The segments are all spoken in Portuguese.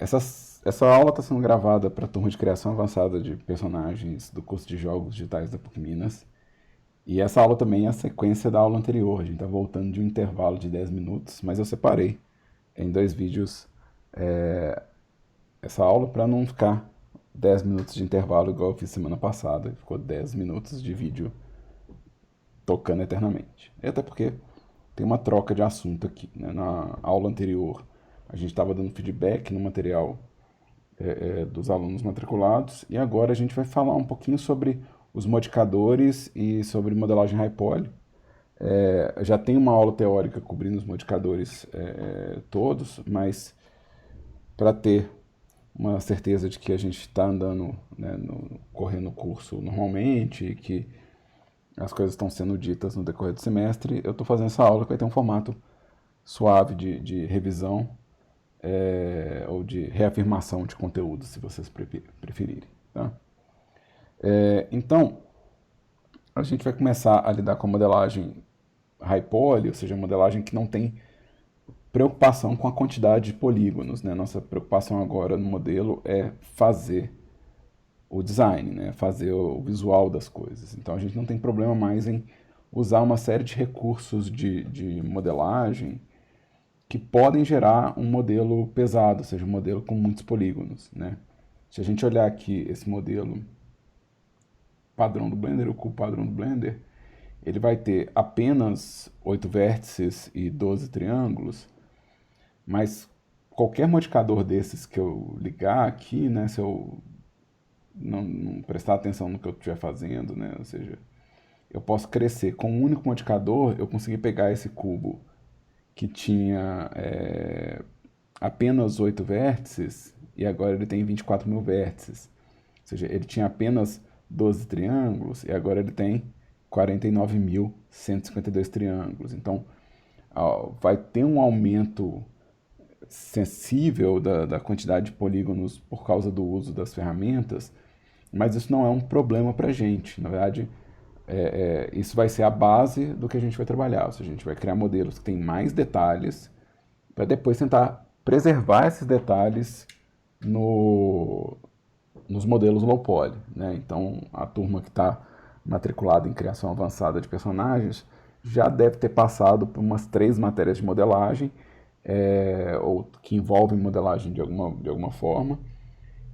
Essa aula está sendo gravada para a turma de criação avançada de personagens do curso de jogos digitais da PUC Minas. E essa aula também é a sequência da aula anterior. A gente está voltando de um intervalo de 10 minutos, mas eu separei em dois vídeos essa aula para não ficar 10 minutos de intervalo igual eu fiz semana passada. Ficou 10 minutos de vídeo tocando eternamente. E até porque tem uma troca de assunto aqui, né? Na aula anterior a gente estava dando feedback no material dos alunos matriculados, e agora a gente vai falar um pouquinho sobre os modificadores e sobre modelagem high poly. Já tem uma aula teórica cobrindo os modificadores todos, mas para ter uma certeza de que a gente está andando, né, correndo o curso normalmente e que as coisas estão sendo ditas no decorrer do semestre, eu estou fazendo essa aula que vai ter um formato suave de revisão ou de reafirmação de conteúdo, se vocês preferirem. Tá? Então, a gente vai começar a lidar com a modelagem high poly, ou seja, a modelagem que não tem preocupação com a quantidade de polígonos. Né? Nossa preocupação agora no modelo é fazer o design, né? Fazer o visual das coisas. Então a gente não tem problema mais em usar uma série de recursos de modelagem que podem gerar um modelo pesado, ou seja, um modelo com muitos polígonos. Né? Se a gente olhar aqui esse modelo padrão do Blender, o cubo padrão do Blender, ele vai ter apenas 8 vértices e 12 triângulos, mas qualquer modificador desses que eu ligar aqui, né, se eu não prestar atenção no que eu estiver fazendo, né, ou seja, eu posso crescer com um único modificador, eu consegui pegar esse cubo que tinha apenas 8 vértices e agora ele tem 24 mil vértices. Ou seja, ele tinha apenas 12 triângulos e agora ele tem 49.152 triângulos. Então, vai ter um aumento sensível da quantidade de polígonos por causa do uso das ferramentas, mas isso não é um problema para a gente. Na verdade, isso vai ser a base do que a gente vai trabalhar. Ou seja, a gente vai criar modelos que têm mais detalhes para depois tentar preservar esses detalhes nos modelos low poly. Né? Então, a turma que está matriculada em criação avançada de personagens já deve ter passado por umas 3 matérias de modelagem, ou que envolvem modelagem de alguma forma,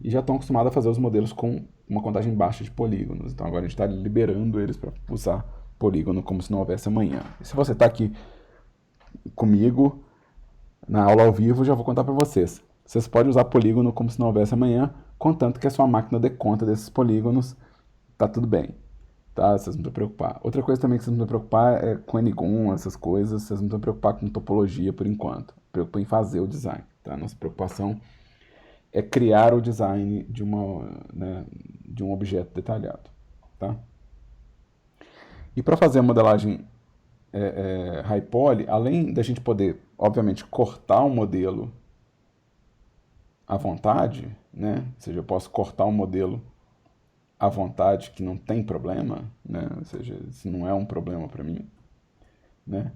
e já estão acostumados a fazer os modelos com uma contagem baixa de polígonos. Então agora a gente está liberando eles para usar polígono como se não houvesse amanhã. E se você está aqui comigo na aula ao vivo, já vou contar para vocês. Vocês podem usar polígono como se não houvesse amanhã, contanto que a sua máquina dê conta desses polígonos, tá tudo bem. Tá? Vocês não precisam preocupar. Outra coisa também que vocês não precisam preocupar é com N-GON, essas coisas. Vocês não precisam preocupar com topologia por enquanto. Preocupa em fazer o design. Tá? Nossa preocupação é criar o design de um objeto detalhado. Tá? E para fazer a modelagem high poly, além da gente poder, obviamente, cortar um modelo à vontade, né? Ou seja, eu posso cortar um modelo à vontade que não tem problema, né? Ou seja, isso não é um problema para mim, né?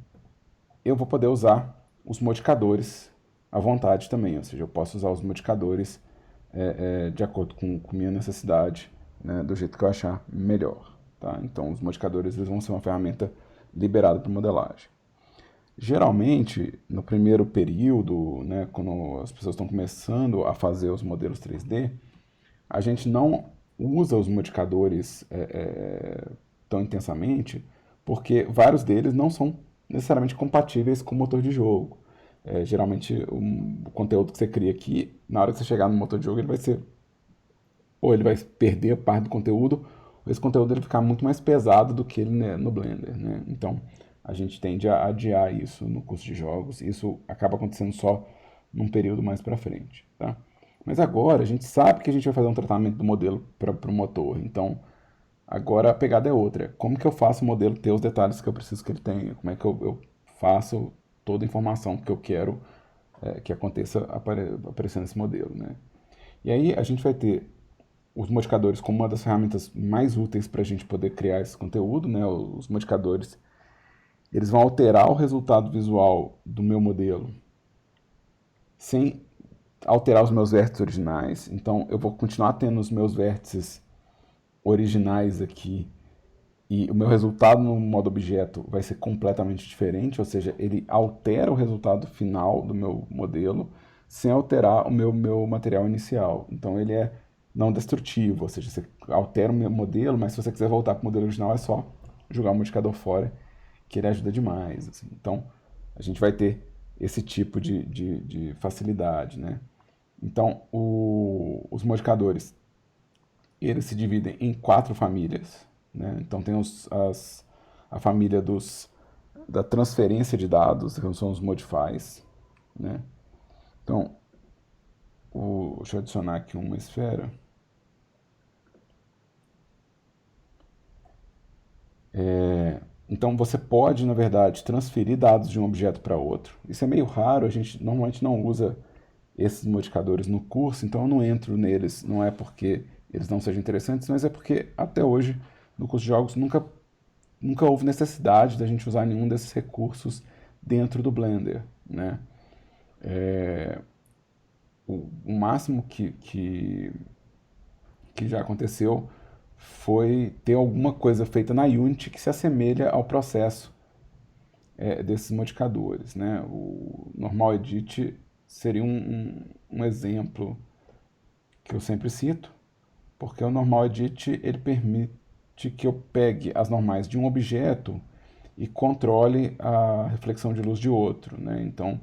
Eu vou poder usar os modificadores à vontade também, ou seja, eu posso usar os modificadores de acordo com minha necessidade, né? Do jeito que eu achar melhor. Tá? Então, os modificadores eles vão ser uma ferramenta liberada para modelagem. Geralmente, no primeiro período, né, quando as pessoas estão começando a fazer os modelos 3D, a gente não usa os modificadores tão intensamente, porque vários deles não são necessariamente compatíveis com o motor de jogo. Geralmente, o conteúdo que você cria aqui, na hora que você chegar no motor de jogo, ele vai ser... ou ele vai perder parte do conteúdo, ou esse conteúdo ele ficar muito mais pesado do que ele, né, no Blender. Né? Então, a gente tende a adiar isso no curso de jogos, e isso acaba acontecendo só num período mais para frente. Tá? Mas agora a gente sabe que a gente vai fazer um tratamento do modelo para o motor, então agora a pegada é outra. Como que eu faço o modelo ter os detalhes que eu preciso que ele tenha? Como é que eu faço toda a informação que eu quero que aconteça aparecendo nesse modelo? Né? E aí a gente vai ter os modificadores como uma das ferramentas mais úteis para a gente poder criar esse conteúdo. Né? Os modificadores eles vão alterar o resultado visual do meu modelo sem alterar os meus vértices originais. Então eu vou continuar tendo os meus vértices originais aqui e o meu resultado no modo objeto vai ser completamente diferente, ou seja, ele altera o resultado final do meu modelo sem alterar o meu material inicial. Então ele é não destrutivo, ou seja, você altera o meu modelo, mas se você quiser voltar para o modelo original é só jogar o modificador fora, que ele ajuda demais. Assim. Então a gente vai ter esse tipo de facilidade, né? Então os modificadores eles se dividem em 4 famílias, né? Então tem a família da transferência de dados, que são os modifies, né? Então, deixa eu adicionar aqui uma esfera. Então você pode, na verdade, transferir dados de um objeto para outro. Isso é meio raro, a gente normalmente não usa esses modificadores no curso, então eu não entro neles, não é porque eles não sejam interessantes, mas é porque até hoje, no curso de jogos, nunca houve necessidade da gente usar nenhum desses recursos dentro do Blender, né? O máximo que já aconteceu foi ter alguma coisa feita na Unity que se assemelha ao processo desses modificadores, né? O Normal Edit seria um exemplo que eu sempre cito, porque o Normal Edit ele permite que eu pegue as normais de um objeto e controle a reflexão de luz de outro, né? Então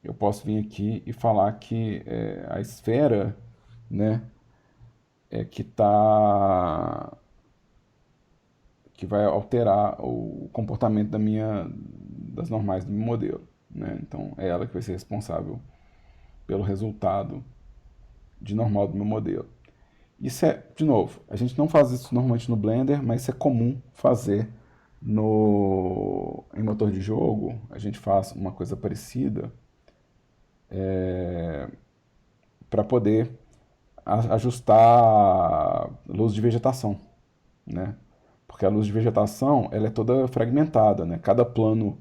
eu posso vir aqui e falar que a esfera, né, que vai alterar o comportamento das normais do meu modelo, né? Então é ela que vai ser responsável pelo resultado de normal do meu modelo. Isso de novo, a gente não faz isso normalmente no Blender, mas isso é comum fazer em motor de jogo. A gente faz uma coisa parecida para poder ajustar luz de vegetação, né? Porque a luz de vegetação ela é toda fragmentada, né? Cada plano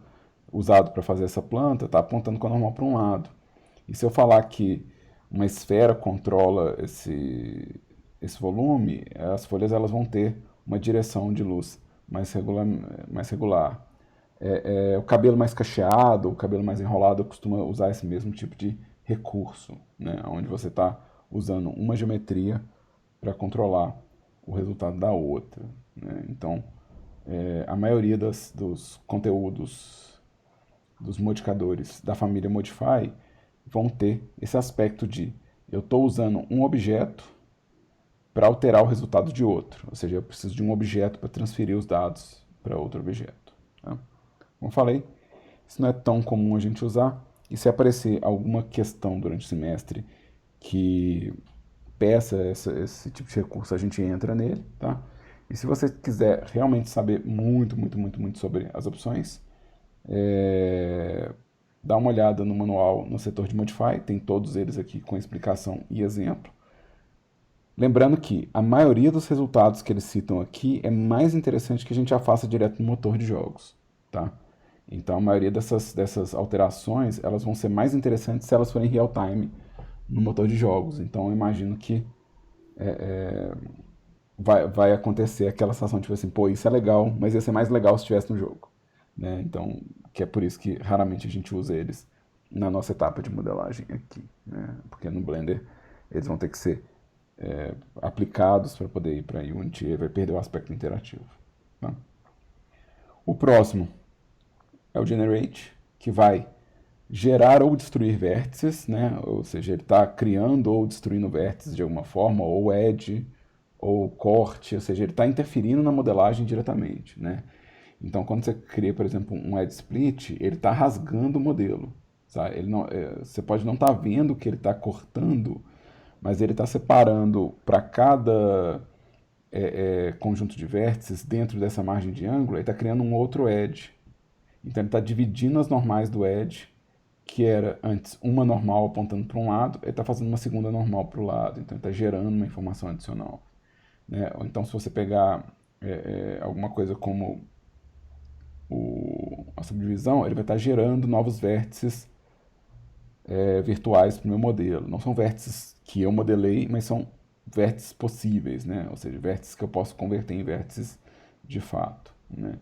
usado para fazer essa planta está apontando com a normal para um lado. E se eu falar que uma esfera controla esse volume, as folhas elas vão ter uma direção de luz mais regular. O cabelo mais cacheado, o cabelo mais enrolado costuma usar esse mesmo tipo de recurso, né? Onde você está usando uma geometria para controlar o resultado da outra, né? Então, a maioria dos conteúdos dos modificadores da família Modify vão ter esse aspecto de eu estou usando um objeto para alterar o resultado de outro, ou seja, eu preciso de um objeto para transferir os dados para outro objeto. Tá? Como falei, isso não é tão comum a gente usar, e se aparecer alguma questão durante o semestre que peça esse tipo de recurso, a gente entra nele, tá? E se você quiser realmente saber muito sobre as opções, dá uma olhada no manual no setor de Modify, tem todos eles aqui com explicação e exemplo. Lembrando que a maioria dos resultados que eles citam aqui é mais interessante que a gente já faça direto no motor de jogos, tá? Então a maioria dessas alterações elas vão ser mais interessantes se elas forem real time no motor de jogos. Então eu imagino que vai acontecer aquela sensação tipo assim, pô, isso é legal, mas ia ser mais legal se estivesse no jogo, né? Então, que é por isso que raramente a gente usa eles na nossa etapa de modelagem aqui, né? Porque no Blender eles vão ter que ser aplicados para poder ir para Unity e vai perder o aspecto interativo. Tá? O próximo é o Generate, que vai gerar ou destruir vértices, né? Ou seja, ele está criando ou destruindo vértices de alguma forma, ou edge, ou corte, ou seja, ele está interferindo na modelagem diretamente, né? Então, quando você cria, por exemplo, um edge split, ele está rasgando o modelo. Sabe? Você pode não estar vendo que ele está cortando, mas ele está separando para cada conjunto de vértices dentro dessa margem de ângulo, ele está criando um outro edge. Então ele está dividindo as normais do edge, que era antes uma normal apontando para um lado, ele está fazendo uma segunda normal para o lado. Então ele está gerando uma informação adicional. Né? Ou então se você pegar alguma coisa como a subdivisão, ele vai estar gerando novos vértices virtuais para o meu modelo. Não são vértices que eu modelei, mas são vértices possíveis, né? Ou seja, vértices que eu posso converter em vértices de fato, né?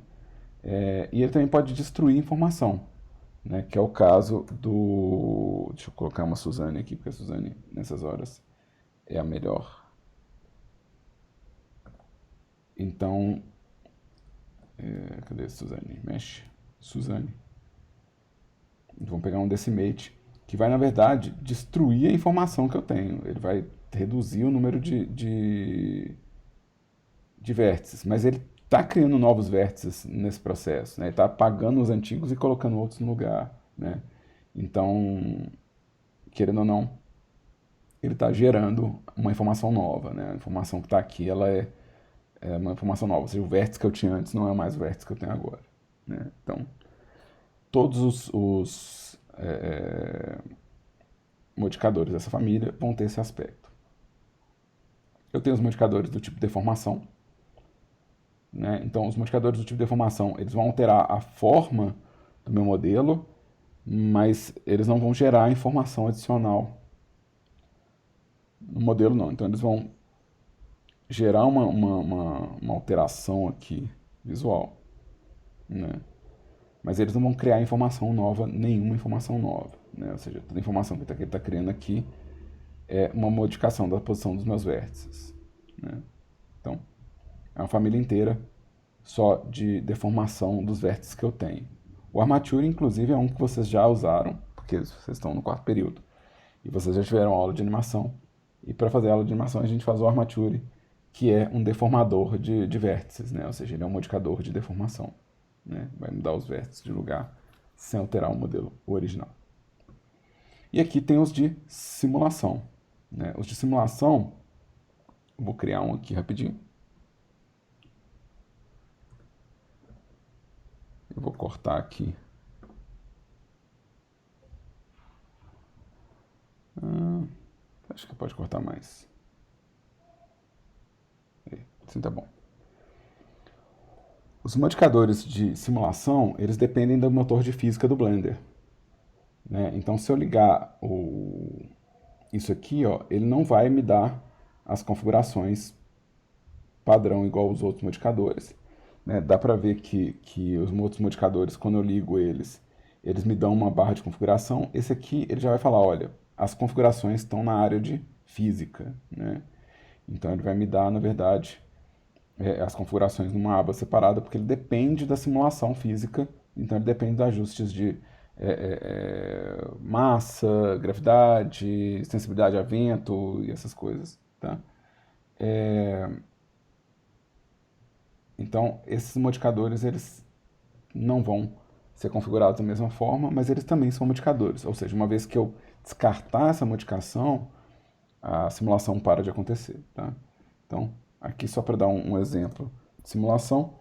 E ele também pode destruir informação, né? Que é o caso do... Deixa eu colocar uma Suzane aqui, porque a Suzane, nessas horas, é a melhor. Então, cadê a Suzane? Mexe. Suzane. Vamos pegar um decimate que vai, na verdade, destruir a informação que eu tenho. Ele vai reduzir o número de vértices, mas ele está criando novos vértices nesse processo, né? Ele está apagando os antigos e colocando outros no lugar, né? Então, querendo ou não, ele está gerando uma informação nova, né? A informação que está aqui, ela é uma informação nova, ou seja, o vértice que eu tinha antes não é mais o vértice que eu tenho agora, né? Então, todos os modificadores dessa família vão ter esse aspecto. Eu tenho os modificadores do tipo deformação, né? Então, os modificadores do tipo deformação, eles vão alterar a forma do meu modelo, mas eles não vão gerar informação adicional no modelo, não. Então, eles vão gerar uma alteração aqui visual, né? Mas eles não vão criar informação nova, nenhuma informação nova, né? Ou seja, toda a informação que ele está criando aqui é uma modificação da posição dos meus vértices, né? Então, é uma família inteira só de deformação dos vértices que eu tenho. O Armature, inclusive, é um que vocês já usaram, porque vocês estão no quarto período, e vocês já tiveram aula de animação. E para fazer a aula de animação, a gente faz o Armature, que é um deformador de vértices, né? Ou seja, ele é um modificador de deformação, né? Vai mudar os vértices de lugar sem alterar o modelo original. E aqui tem os de simulação, né? Os de simulação, vou criar um aqui rapidinho. Eu vou cortar aqui. Acho que pode cortar mais. Assim tá bom. Os modificadores de simulação, eles dependem do motor de física do Blender, né? Então, se eu ligar isso aqui, ó, ele não vai me dar as configurações padrão igual os outros modificadores, né? Dá para ver que os outros modificadores, quando eu ligo eles me dão uma barra de configuração. Esse aqui, ele já vai falar, olha, as configurações estão na área de física, né? Então, ele vai me dar, na verdade, as configurações numa aba separada, porque ele depende da simulação física, então ele depende dos ajustes de massa, gravidade, sensibilidade a vento e essas coisas, tá? Então, esses modificadores, eles não vão ser configurados da mesma forma, mas eles também são modificadores, ou seja, uma vez que eu descartar essa modificação, a simulação para de acontecer, tá? Então, aqui só para dar um exemplo de simulação,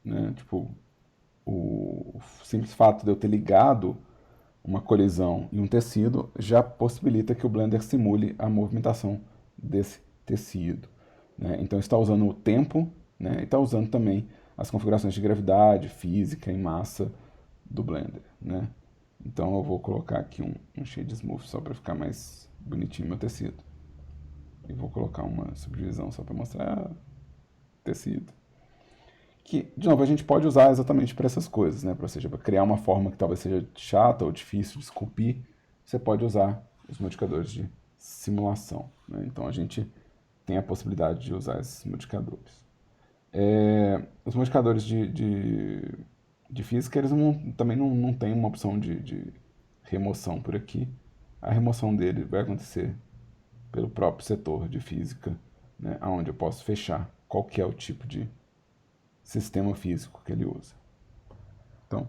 né? Tipo, o simples fato de eu ter ligado uma colisão em um tecido já possibilita que o Blender simule a movimentação desse tecido, né? Então está usando o tempo, né? E está usando também as configurações de gravidade, física e massa do Blender, né? Então eu vou colocar aqui um shade smooth só para ficar mais bonitinho meu tecido. E vou colocar uma subdivisão só para mostrar tecido. Que, de novo, a gente pode usar exatamente para essas coisas, né? Ou seja, para criar uma forma que talvez seja chata ou difícil de esculpir, você pode usar os modificadores de simulação, né? Então a gente tem a possibilidade de usar esses modificadores. Os modificadores de física, eles também não tem uma opção de remoção por aqui. A remoção dele vai acontecer pelo próprio setor de física, né? Onde eu posso fechar qual que é o tipo de sistema físico que ele usa. Então,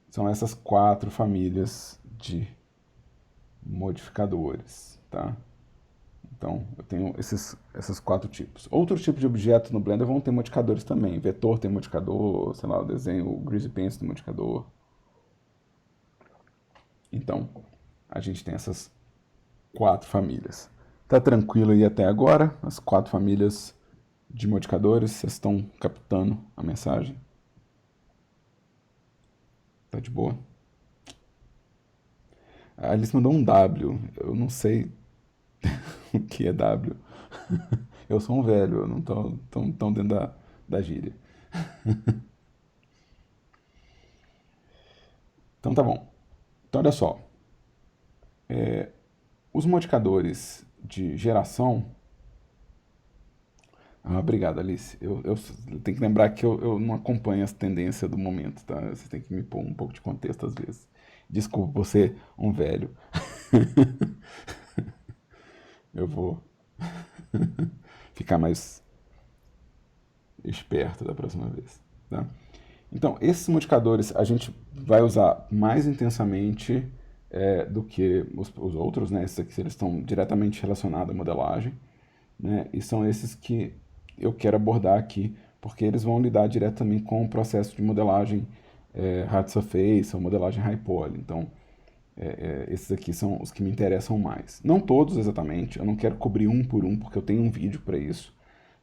são essas 4 famílias de modificadores, tá? Então, eu tenho esses 4 tipos. Outros tipos de objetos no Blender vão ter modificadores também. Vetor tem modificador, sei lá, o desenho, o Greasy Pencil tem modificador. Então, a gente tem essas 4 famílias. Tá tranquilo aí até agora? As 4 famílias de modificadores, vocês estão captando a mensagem? Tá de boa? A Alice mandou um W. Eu não sei o que é W. Eu sou um velho, eu não tô tão dentro da gíria. Então tá bom. Então olha só. Os modificadores de geração. Ah, obrigado, Alice. Eu tenho que lembrar que eu não acompanho as tendências do momento, tá? Você tem que me pôr um pouco de contexto às vezes. Desculpa por ser um velho. Eu vou ficar mais esperto da próxima vez, tá? Então, esses modificadores a gente vai usar mais intensamente do que os outros, né? Esses aqui eles estão diretamente relacionados à modelagem, né? E são esses que eu quero abordar aqui, porque eles vão lidar diretamente com o processo de modelagem hard surface ou modelagem high poly. Então, esses aqui são os que me interessam mais. Não todos exatamente, eu não quero cobrir um por um, porque eu tenho um vídeo para isso,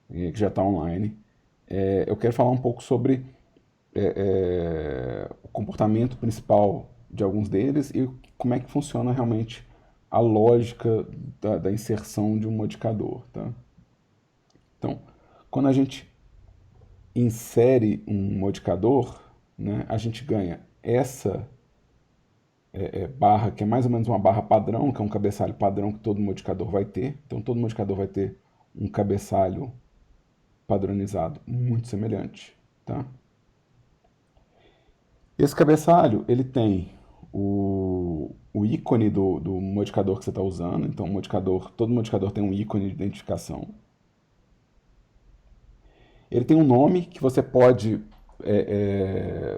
que já está online. Eu quero falar um pouco sobre o comportamento principal de alguns deles e como é que funciona realmente a lógica da inserção de um modificador. Tá? Então, quando a gente insere um modificador, né, a gente ganha essa barra, que é mais ou menos uma barra padrão, que é um cabeçalho padrão que todo modificador vai ter. Então, todo modificador vai ter um cabeçalho padronizado muito semelhante. Tá? Esse cabeçalho, ele tem o ícone do modificador que você está usando. Então, todo modificador tem um ícone de identificação. Ele tem um nome que você pode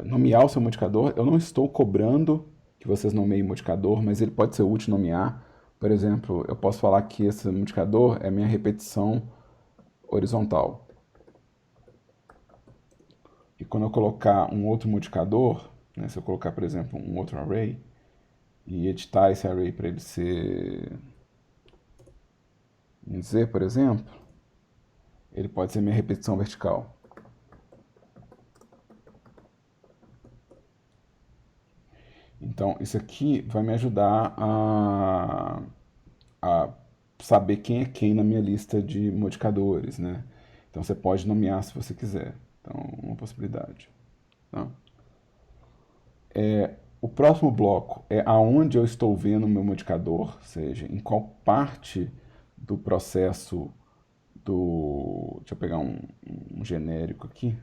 nomear o seu modificador. Eu não estou cobrando que vocês nomeiem modificador, mas ele pode ser útil nomear. Por exemplo, eu posso falar que esse modificador é minha repetição horizontal. E quando eu colocar um outro modificador, né, se eu colocar, por exemplo, um outro array, e editar esse array para ele ser em Z, por exemplo, ele pode ser minha repetição vertical. Então, isso aqui vai me ajudar a saber quem é quem na minha lista de modificadores, né? Então, você pode nomear se você quiser. Então, uma possibilidade. Tá? O próximo bloco é aonde eu estou vendo o meu modificador, ou seja, em qual parte do processo do... Deixa eu pegar um genérico aqui,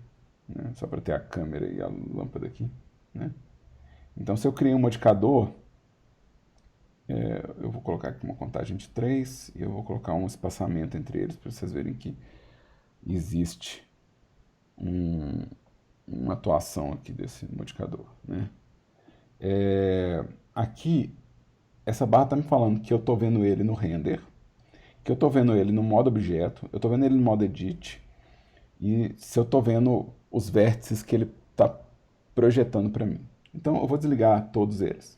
né? Só para ter a câmera e a lâmpada aqui, né? Então, se eu criei um modificador, eu vou colocar aqui uma contagem de 3 e eu vou colocar um espaçamento entre eles para vocês verem que existe uma atuação aqui desse modificador, né? Aqui, essa barra está me falando que eu estou vendo ele no render, que eu estou vendo ele no modo objeto, eu estou vendo ele no modo edit, e se eu estou vendo os vértices que ele está projetando para mim. Então eu vou desligar todos eles.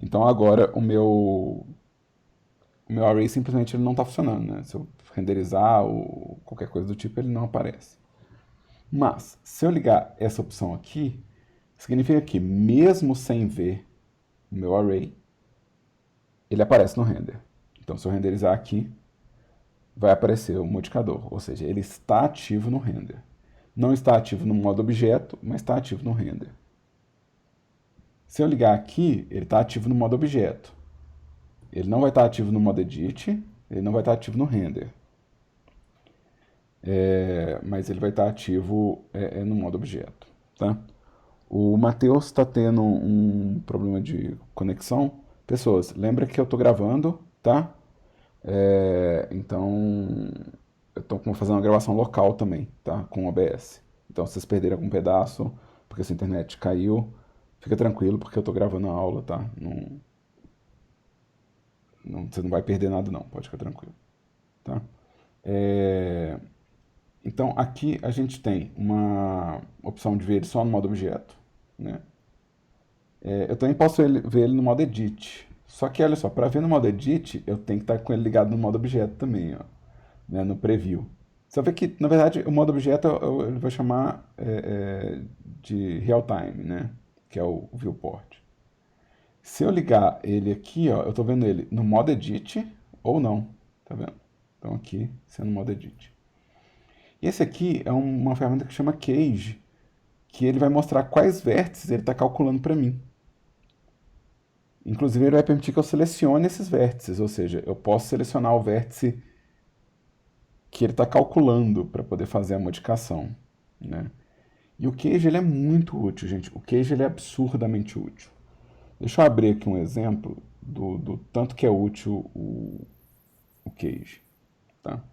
Então agora o meu array simplesmente ele não está funcionando, né? Se eu renderizar ou qualquer coisa do tipo, ele não aparece. Mas, se eu ligar essa opção aqui, significa que mesmo sem ver o meu array, ele aparece no render. Então, se eu renderizar aqui, vai aparecer o modificador, ou seja, ele está ativo no render. Não está ativo no modo objeto, mas está ativo no render. Se eu ligar aqui, ele está ativo no modo objeto. Ele não vai estar ativo no modo edit, ele não vai estar ativo no render. Mas ele vai estar ativo no modo objeto. Tá? O Matheus está tendo um problema de conexão. Pessoas, lembra que eu estou gravando, tá? Então, eu estou fazendo uma gravação local também, tá? Com o OBS. Então, se vocês perderem algum pedaço, porque a internet caiu, fica tranquilo, porque eu estou gravando a aula, tá? Você não vai perder nada, não. Pode ficar tranquilo, tá? Então, aqui a gente tem uma opção de ver ele só no modo objeto, né? Eu também posso ver ele no modo edit. Só que, olha só, para ver no modo edit, eu tenho que estar com ele ligado no modo objeto também, ó, né, no preview. Você vê que, na verdade, o modo objeto ele vai chamar de real time, né? que é o viewport. Se eu ligar ele aqui, ó, eu estou vendo ele no modo edit ou não, tá vendo? Então aqui, sendo modo edit. E esse aqui é uma ferramenta que chama Cage, que ele vai mostrar quais vértices ele está calculando para mim. Inclusive, ele vai permitir que eu selecione esses vértices, ou seja, eu posso selecionar o vértice que ele está calculando para poder fazer a modificação, né? E o Cage ele é muito útil, gente. O Cage ele é absurdamente útil. Deixa eu abrir aqui um exemplo do tanto que é útil o Cage. Tá?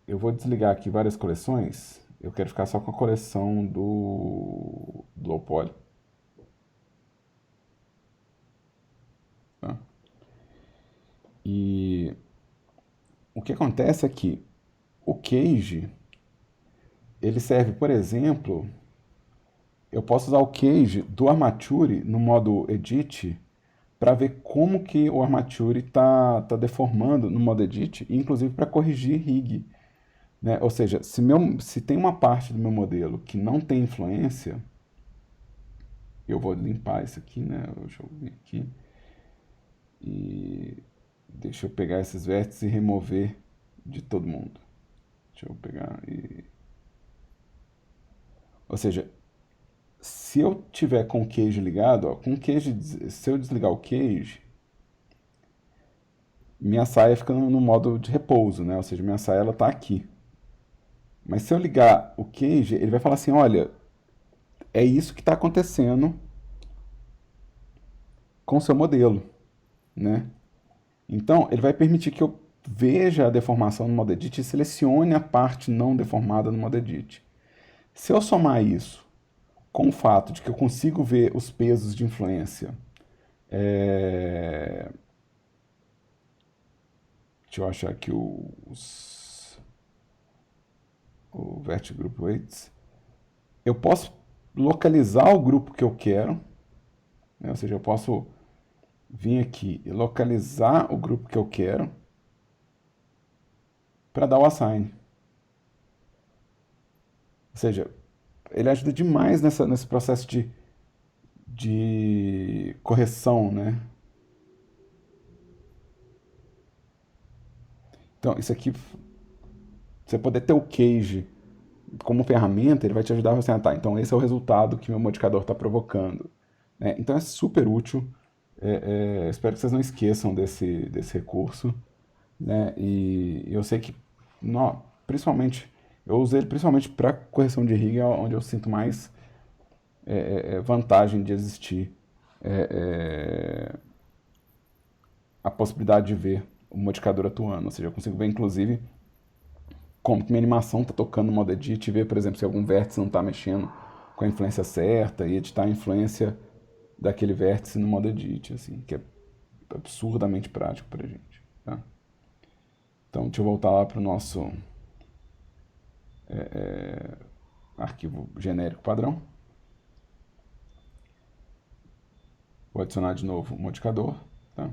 Eu vou desligar aqui várias coleções. Eu quero ficar só com a coleção do low poly. Tá? E o que acontece é que o Cage ele serve, por exemplo, eu posso usar o Cage do Armature no modo Edit para ver como que o Armature está deformando no modo Edit, inclusive para corrigir rig. Né? Ou seja, se tem uma parte do meu modelo que não tem influência, eu vou limpar isso aqui, né? Deixa eu vir aqui. E deixa eu pegar esses vértices e remover de todo mundo. Deixa eu pegar e... Ou seja, se eu tiver com o Cage ligado, ó, com o Cage, se eu desligar o Cage, minha saia fica no modo de repouso, né? Ou seja, minha saia ela tá aqui. Mas se eu ligar o Cage, ele vai falar assim, olha, é isso que está acontecendo com o seu modelo, né? Então, ele vai permitir que eu veja a deformação no modo edit e selecione a parte não deformada no modo edit. Se eu somar isso com o fato de que eu consigo ver os pesos de influência, deixa eu achar aqui o Vertex Group Weights, eu posso localizar o grupo que eu quero, né? Ou seja, eu posso vir aqui e localizar o grupo que eu quero para dar o assign. Ou seja, ele ajuda demais nesse processo de correção, né? Então, isso aqui, você poder ter o Cage como ferramenta, ele vai te ajudar a você, tá, então esse é o resultado que meu modificador está provocando. Né? Então é super útil. Espero que vocês não esqueçam desse recurso. Né? E eu sei que, principalmente, eu usei ele principalmente para correção de rig, onde eu sinto mais vantagem de existir a possibilidade de ver o modificador atuando. Ou seja, eu consigo ver, inclusive, como que minha animação está tocando no modo edit, ver, por exemplo, se algum vértice não está mexendo com a influência certa e editar a influência daquele vértice no modo edit, assim, que é absurdamente prático para a gente. Tá? Então, deixa eu voltar lá para o nosso arquivo genérico padrão. Vou adicionar de novo o modificador. Tá?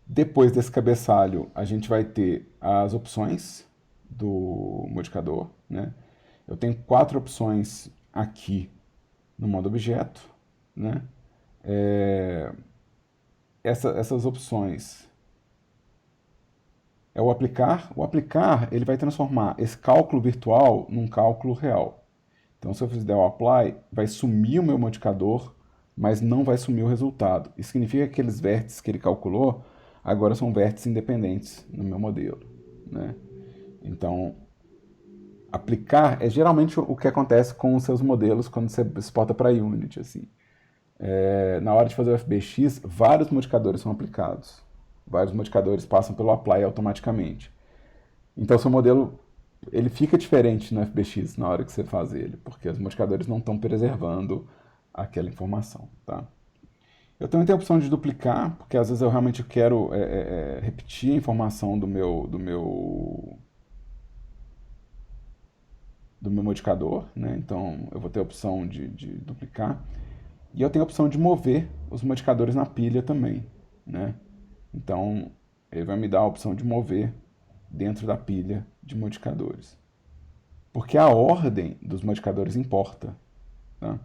Depois desse cabeçalho, a gente vai ter as opções do modificador. Né? Eu tenho 4 opções aqui no modo objeto. Né? Essas opções é o aplicar. O aplicar ele vai transformar esse cálculo virtual num cálculo real. Então, se eu fizer o apply, vai sumir o meu modificador, mas não vai sumir o resultado. Isso significa que aqueles vértices que ele calculou agora são vértices independentes no meu modelo. Né? Então, aplicar é geralmente o que acontece com os seus modelos quando você exporta para Unity. Assim. Na hora de fazer o FBX, vários modificadores são aplicados. Vários modificadores passam pelo apply automaticamente. Então, seu modelo ele fica diferente no FBX na hora que você faz ele, porque os modificadores não estão preservando aquela informação. Tá? Eu também tenho a opção de duplicar, porque às vezes eu realmente quero repetir a informação do meu modificador. Né? Então, eu vou ter a opção de duplicar. E eu tenho a opção de mover os modificadores na pilha também. Né? Então, ele vai me dar a opção de mover dentro da pilha de modificadores. Porque a ordem dos modificadores importa. Tá?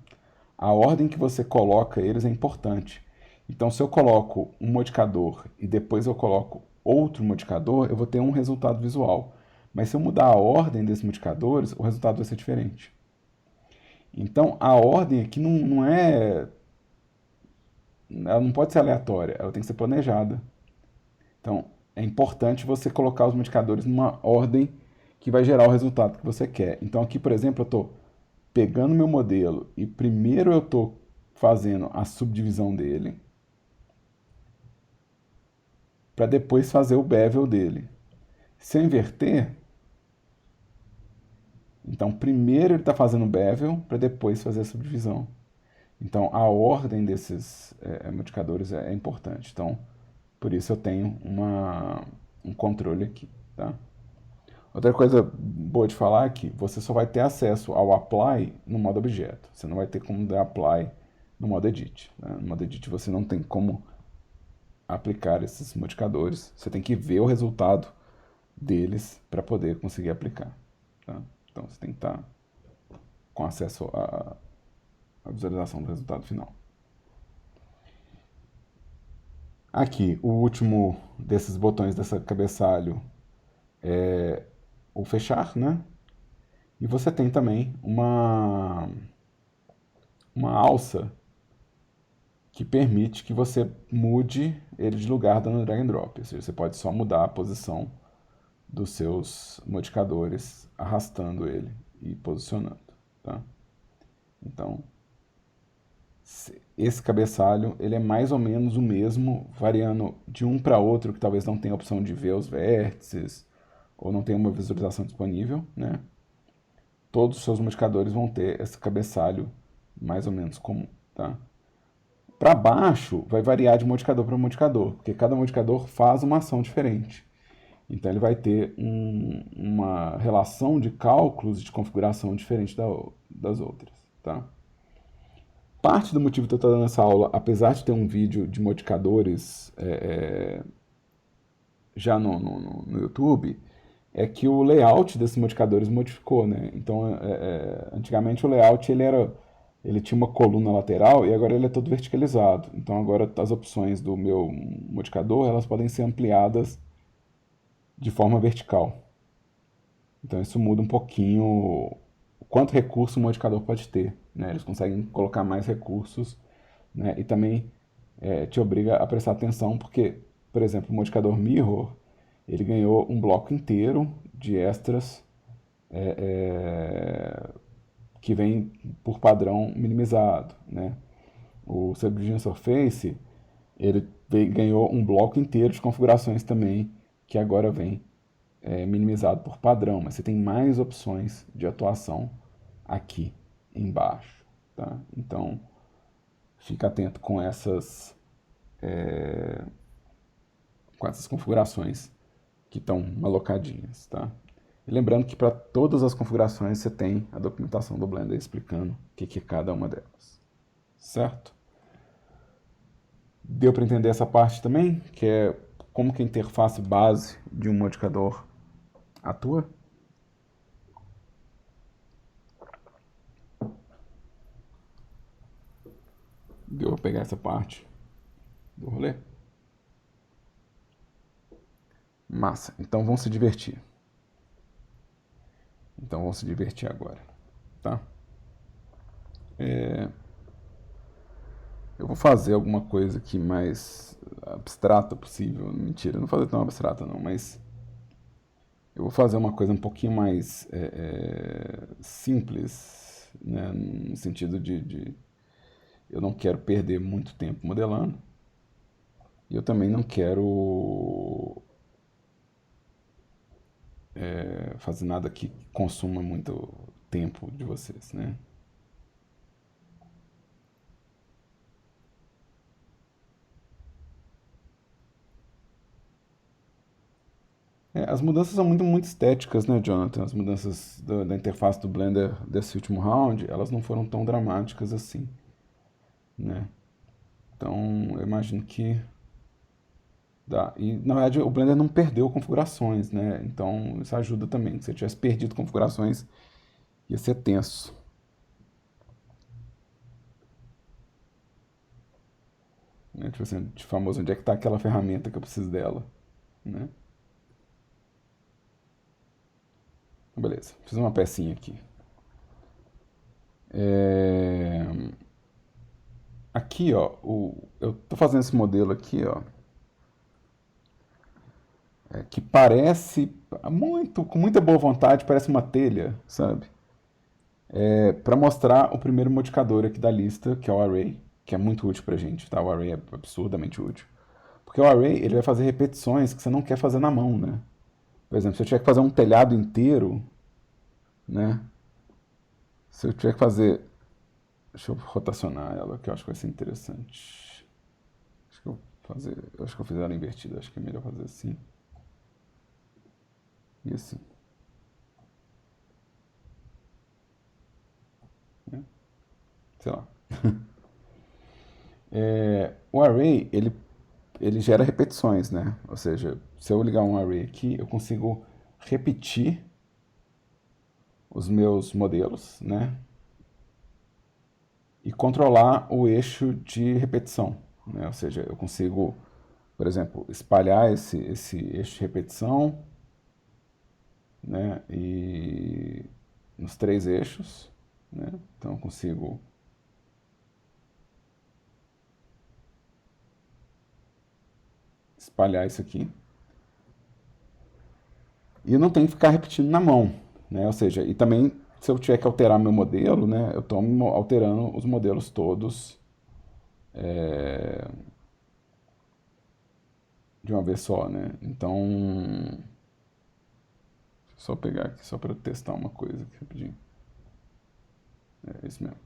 A ordem que você coloca eles é importante. Então, se eu coloco um modificador e depois eu coloco outro modificador, eu vou ter um resultado visual. Mas se eu mudar a ordem desses modificadores, o resultado vai ser diferente. Então, a ordem aqui não é... Ela não pode ser aleatória, ela tem que ser planejada. Então, é importante você colocar os modificadores numa ordem que vai gerar o resultado que você quer. Então, aqui, por exemplo, eu estou pegando meu modelo e primeiro eu estou fazendo a subdivisão dele para depois fazer o bevel dele. Se eu inverter, então primeiro ele está fazendo o bevel para depois fazer a subdivisão. Então a ordem desses modificadores é importante. Então por isso eu tenho um controle aqui. Tá? Outra coisa boa de falar é que você só vai ter acesso ao apply no modo objeto. Você não vai ter como dar apply no modo edit. Né? No modo edit você não tem como aplicar esses modificadores. Você tem que ver o resultado deles para poder conseguir aplicar. Tá? Então você tem que estar com acesso à visualização do resultado final. Aqui, o último desses botões dessa cabeçalho é o fechar, né? E você tem também uma alça que permite que você mude ele de lugar dando drag and drop. Ou seja, você pode só mudar a posição dos seus modificadores arrastando ele e posicionando. Tá? Então, esse cabeçalho ele é mais ou menos o mesmo, variando de um para outro, que talvez não tenha a opção de ver os vértices, ou não tenha uma visualização disponível. Né? Todos os seus modificadores vão ter esse cabeçalho mais ou menos comum. Tá? Para baixo, vai variar de modificador para modificador, porque cada modificador faz uma ação diferente. Então ele vai ter uma relação de cálculos de configuração diferente das outras. Tá? Parte do motivo que eu estou dando essa aula, apesar de ter um vídeo de modificadores já no YouTube, é que o layout desses modificadores modificou. Né? Então, antigamente o layout ele tinha uma coluna lateral e agora ele é todo verticalizado. Então agora as opções do meu modificador elas podem ser ampliadas de forma vertical. Então isso muda um pouquinho o quanto recurso o modificador pode ter. Né? Eles conseguem colocar mais recursos, né? E também te obriga a prestar atenção porque, por exemplo, o modificador Mirror ele ganhou um bloco inteiro de extras que vem por padrão minimizado. Né? O Subdivision Surface ele ganhou um bloco inteiro de configurações também que agora vem minimizado por padrão, mas você tem mais opções de atuação aqui embaixo. Tá? Então, fica atento com essas configurações que estão alocadinhas. Tá? E lembrando que para todas as configurações você tem a documentação do Blender explicando o que é cada uma delas. Certo? Deu para entender essa parte também, que é como que a interface base de um modificador atua? Deu para pegar essa parte do rolê? Massa. Então vamos se divertir. Então vamos se divertir agora. Tá? Eu vou fazer alguma coisa aqui mais abstrata possível. Mentira, eu não vou fazer tão abstrata não, mas eu vou fazer uma coisa um pouquinho mais simples, né? No sentido de eu não quero perder muito tempo modelando e eu também não quero fazer nada que consuma muito tempo de vocês, né? As mudanças são muito estéticas, né, Jonathan? As mudanças da interface do Blender desse último round, elas não foram tão dramáticas assim, né? Então, eu imagino que dá. E, na verdade, o Blender não perdeu configurações, né? Então, isso ajuda também. Se você tivesse perdido configurações, Ia ser tenso. Né? Tipo assim, de famoso, onde é que está aquela ferramenta que eu preciso dela? Né? Beleza, fiz uma pecinha aqui. É... Aqui, ó, eu tô fazendo esse modelo aqui, ó, que parece muito, com muita boa vontade, parece uma telha, sabe? Para mostrar o primeiro modificador aqui da lista, que é o array, que é muito útil pra gente, tá? O array é absurdamente útil. Porque o array, ele vai fazer repetições que você não quer fazer na mão, né? Por exemplo, se eu tiver que fazer um telhado inteiro, né? Se eu tiver que fazer... Deixa eu rotacionar ela, que eu acho que vai ser interessante. Acho que eu fiz ela invertida, acho que é melhor fazer assim. E assim. Né? Sei lá. O array, ele gera repetições, né? Ou seja, se eu ligar um array aqui, eu consigo repetir os meus modelos, né? E controlar o eixo de repetição, né? Ou seja, eu consigo, por exemplo, espalhar esse eixo de repetição, né? E nos três eixos, né? Então eu consigo espalhar isso aqui. E eu não tenho que ficar repetindo na mão, né? Ou seja, e também se eu tiver que alterar meu modelo, né, eu estou alterando os modelos todos de uma vez só, né? Então, só pegar aqui só para testar uma coisa aqui rapidinho. É isso mesmo.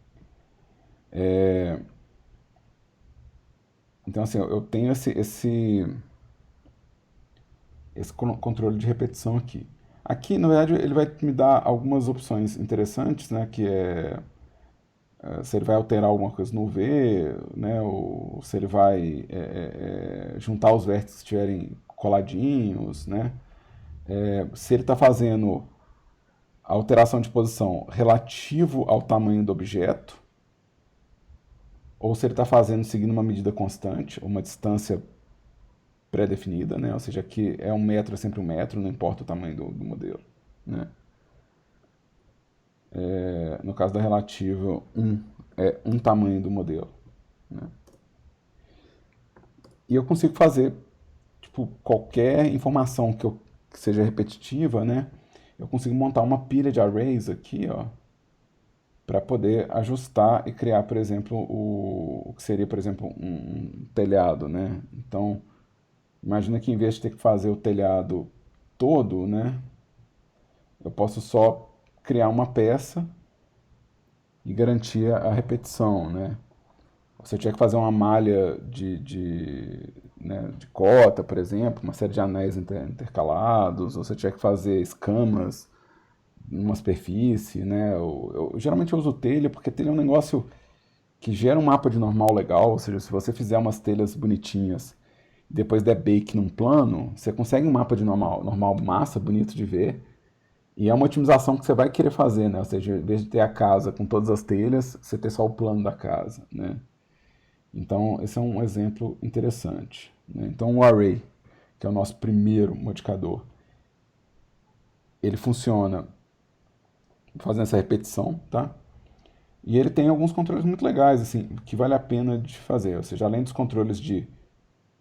Então, assim, eu tenho esse controle de repetição aqui. Aqui, na verdade, ele vai me dar algumas opções interessantes, né? Que é se ele vai alterar alguma coisa no V, né? Ou se ele vai juntar os vértices que estiverem coladinhos, né? Se ele está fazendo a alteração de posição relativo ao tamanho do objeto, ou se ele está fazendo seguindo uma medida constante, uma distância pré-definida, né? Ou seja, que é 1 metro é sempre 1 metro, não importa o tamanho do modelo. Né? No caso da relativa, é um tamanho do modelo. Né? E eu consigo fazer tipo, qualquer informação que seja repetitiva, né? Eu consigo montar uma pilha de arrays aqui, ó, para poder ajustar e criar, por exemplo, o que seria, por exemplo, um telhado, né? Então, imagina que em vez de ter que fazer o telhado todo, né? Eu posso só criar uma peça e garantir a repetição, né? Se eu tiver que fazer uma malha né, de cota, por exemplo, uma série de anéis intercalados, ou se eu tiver que fazer escamas numa superfície, né? Geralmente eu uso telha, porque telha é um negócio que gera um mapa de normal legal, ou seja, se você fizer umas telhas bonitinhas e depois der bake num plano, você consegue um mapa de normal massa, bonito de ver, e é uma otimização que você vai querer fazer, né? Ou seja, em vez de ter a casa com todas as telhas, você ter só o plano da casa, né? Então, esse é um exemplo interessante. Né? Então, o array, que é o nosso primeiro modificador, ele funciona fazendo essa repetição, tá? E ele tem alguns controles muito legais, assim, que vale a pena de fazer. Ou seja, além dos controles de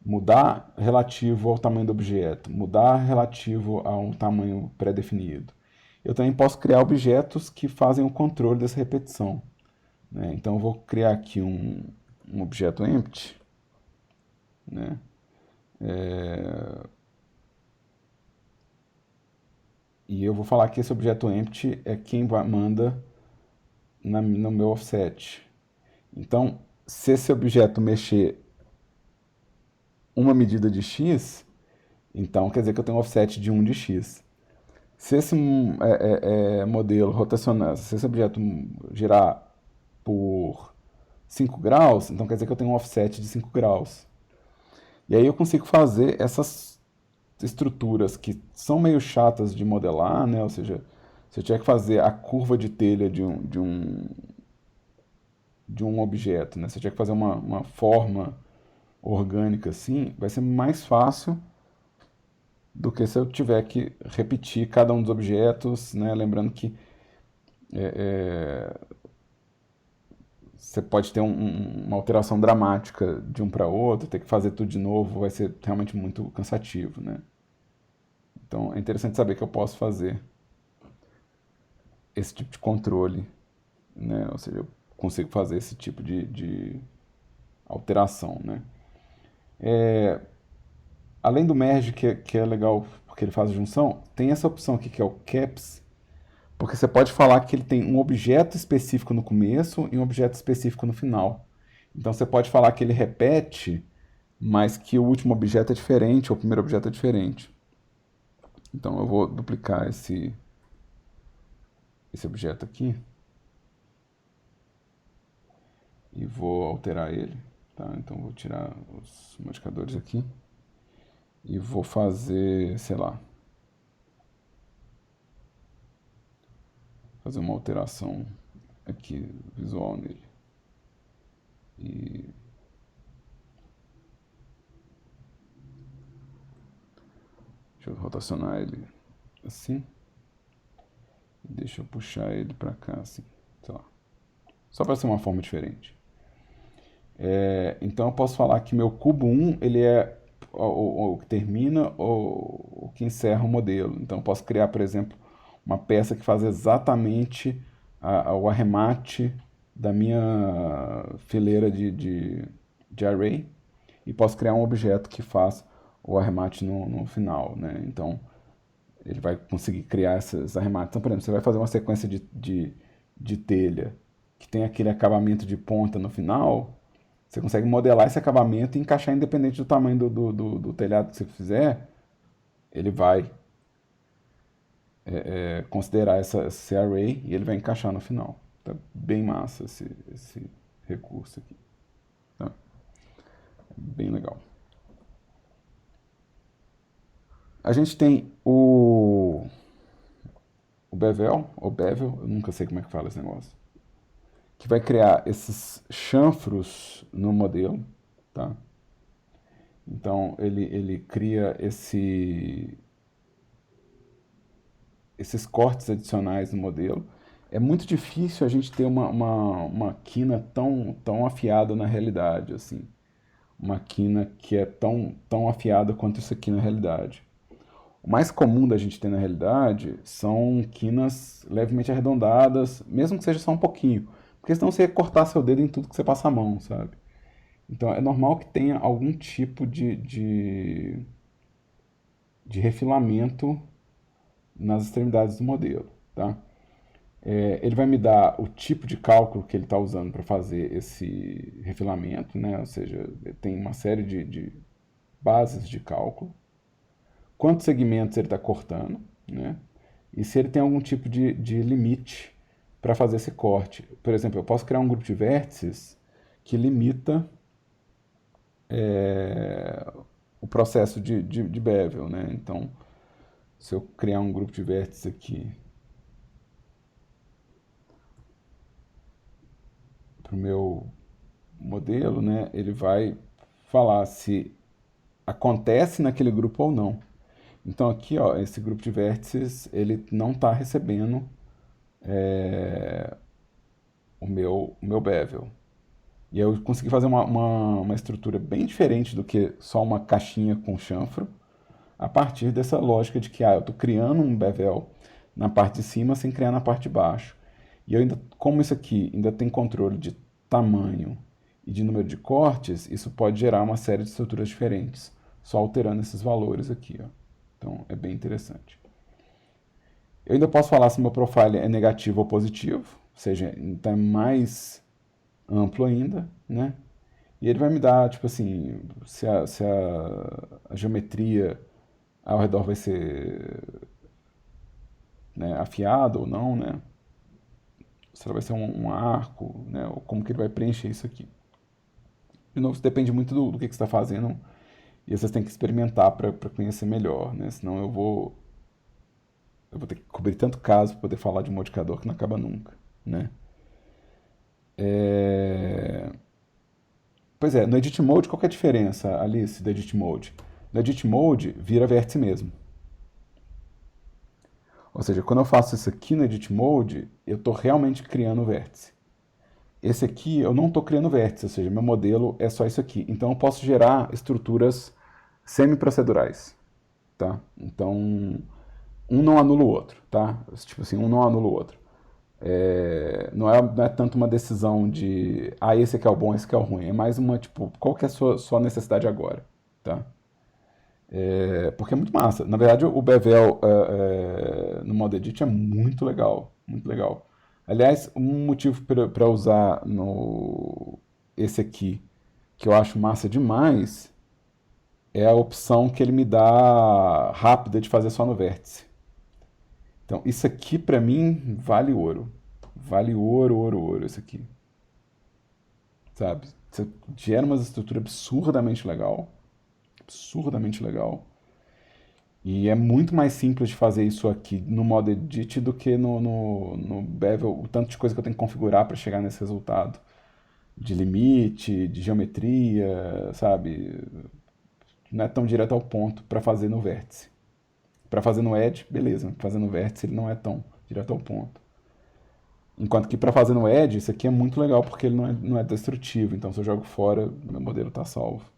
mudar relativo ao tamanho do objeto, mudar relativo a um tamanho pré-definido, eu também posso criar objetos que fazem o controle dessa repetição. Né? Então, eu vou criar aqui um objeto empty, né? E eu vou falar que esse objeto empty é quem manda no meu offset. Então, se esse objeto mexer uma medida de x, então quer dizer que eu tenho um offset de 1 de x. Se esse modelo rotacionar, se esse objeto girar por 5 graus, então quer dizer que eu tenho um offset de 5 graus. E aí eu consigo fazer essas estruturas que são meio chatas de modelar, né? Ou seja, Se eu tiver que fazer a curva de telha de um objeto, né? Se eu tiver que fazer uma forma orgânica assim, vai ser mais fácil do que se eu tiver que repetir cada um dos objetos, né? Lembrando que você pode ter uma alteração dramática de um para outro, ter que fazer tudo de novo, vai ser realmente muito cansativo, né? Então é interessante saber que eu posso fazer esse tipo de controle, né? Ou seja, eu consigo fazer esse tipo de alteração, né? Além do merge, que é legal porque ele faz a junção, tem essa opção aqui que é o caps, porque você pode falar que ele tem um objeto específico no começo e um objeto específico no final. Então você pode falar que ele repete, mas que o último objeto é diferente, ou o primeiro objeto é diferente. Então eu vou duplicar esse objeto aqui e vou alterar ele. Tá? Então vou tirar os modificadores aqui e vou fazer, sei lá, fazer uma alteração aqui visual nele. E deixa eu rotacionar ele assim. E deixa eu puxar ele para cá assim, sei lá. Só para ser uma forma diferente. Então eu posso falar que meu cubo 1 ele é o que termina ou o que encerra o modelo. Então eu posso criar, por exemplo, uma peça que faz exatamente o arremate da minha fileira de array e posso criar um objeto que faz o arremate no final, né? Então ele vai conseguir criar esses arremates. Então, por exemplo, você vai fazer uma sequência de telha que tem aquele acabamento de ponta no final, você consegue modelar esse acabamento e encaixar independente do tamanho do telhado que você fizer, ele vai considerar esse array e ele vai encaixar no final. Tá bem massa esse recurso aqui. Tá? Bem legal. A gente tem o Bevel, ou Bevel, eu nunca sei como é que fala esse negócio, que vai criar esses chanfros no modelo, tá? Então ele cria esses cortes adicionais no modelo. É muito difícil a gente ter uma quina tão afiada na realidade, assim. Uma quina que é tão afiada quanto isso aqui na realidade. O mais comum da gente ter na realidade são quinas levemente arredondadas, mesmo que seja só um pouquinho. Porque senão você ia cortar seu dedo em tudo que você passa a mão, sabe? Então é normal que tenha algum tipo de refilamento nas extremidades do modelo, tá? Ele vai me dar o tipo de cálculo que ele está usando para fazer esse refilamento, né? Ou seja, tem uma série de bases de cálculo, quantos segmentos ele está cortando, né? E se ele tem algum tipo de limite para fazer esse corte. Por exemplo, eu posso criar um grupo de vértices que limita o processo de bevel, né? Então, se eu criar um grupo de vértices aqui para o meu modelo, né, ele vai falar se acontece naquele grupo ou não. Então aqui, ó, esse grupo de vértices, ele não está recebendo o meu bevel. E eu consegui fazer uma estrutura bem diferente do que só uma caixinha com chanfro, a partir dessa lógica de que eu estou criando um bevel na parte de cima sem criar na parte de baixo. E eu ainda, como isso aqui ainda tem controle de tamanho e de número de cortes, isso pode gerar uma série de estruturas diferentes, só alterando esses valores aqui. Ó. Então é bem interessante. Eu ainda posso falar se meu profile é negativo ou positivo, ou seja, então é mais amplo ainda, né? E ele vai me dar, tipo assim, se a geometria ao redor vai ser, né, afiada ou não, né? Se ela vai ser um arco, né? Ou como que ele vai preencher isso aqui. De novo, isso depende muito do que você está fazendo e vocês têm que experimentar para conhecer melhor, né? Senão eu vou eu vou ter que cobrir tanto caso para poder falar de um modificador que não acaba nunca, né? É... Pois é, no Edit Mode, qual que é a diferença, Alice, do Edit Mode? No Edit Mode, vira vértice mesmo. Ou seja, quando eu faço isso aqui no Edit Mode, eu estou realmente criando o vértice. Esse aqui eu não estou criando vértice, ou seja, meu modelo é só isso aqui. Então eu posso gerar estruturas semi-procedurais, tá? Então, um não anula o outro, tá? Tipo assim, um não anula o outro. Não é tanto uma decisão de, esse aqui é o bom, esse aqui é o ruim. É mais uma, tipo, qual que é a sua necessidade agora, tá? Porque é muito massa. Na verdade, o Bevel no Modo Edit é muito legal, muito legal. Aliás, um motivo para usar esse aqui, que eu acho massa demais, é a opção que ele me dá rápida de fazer só no vértice. Então, isso aqui para mim vale ouro. Vale ouro, ouro, ouro, isso aqui. Sabe? Você gera uma estrutura absurdamente legal. Absurdamente legal. E é muito mais simples de fazer isso aqui no modo edit do que no Bevel, o tanto de coisa que eu tenho que configurar para chegar nesse resultado. De limite, de geometria, sabe? Não é tão direto ao ponto para fazer no vértice. Para fazer no edge, beleza. Para fazer no vértice ele não é tão direto ao ponto. Enquanto que para fazer no edge, isso aqui é muito legal porque ele não é destrutivo. Então se eu jogo fora, meu modelo está salvo.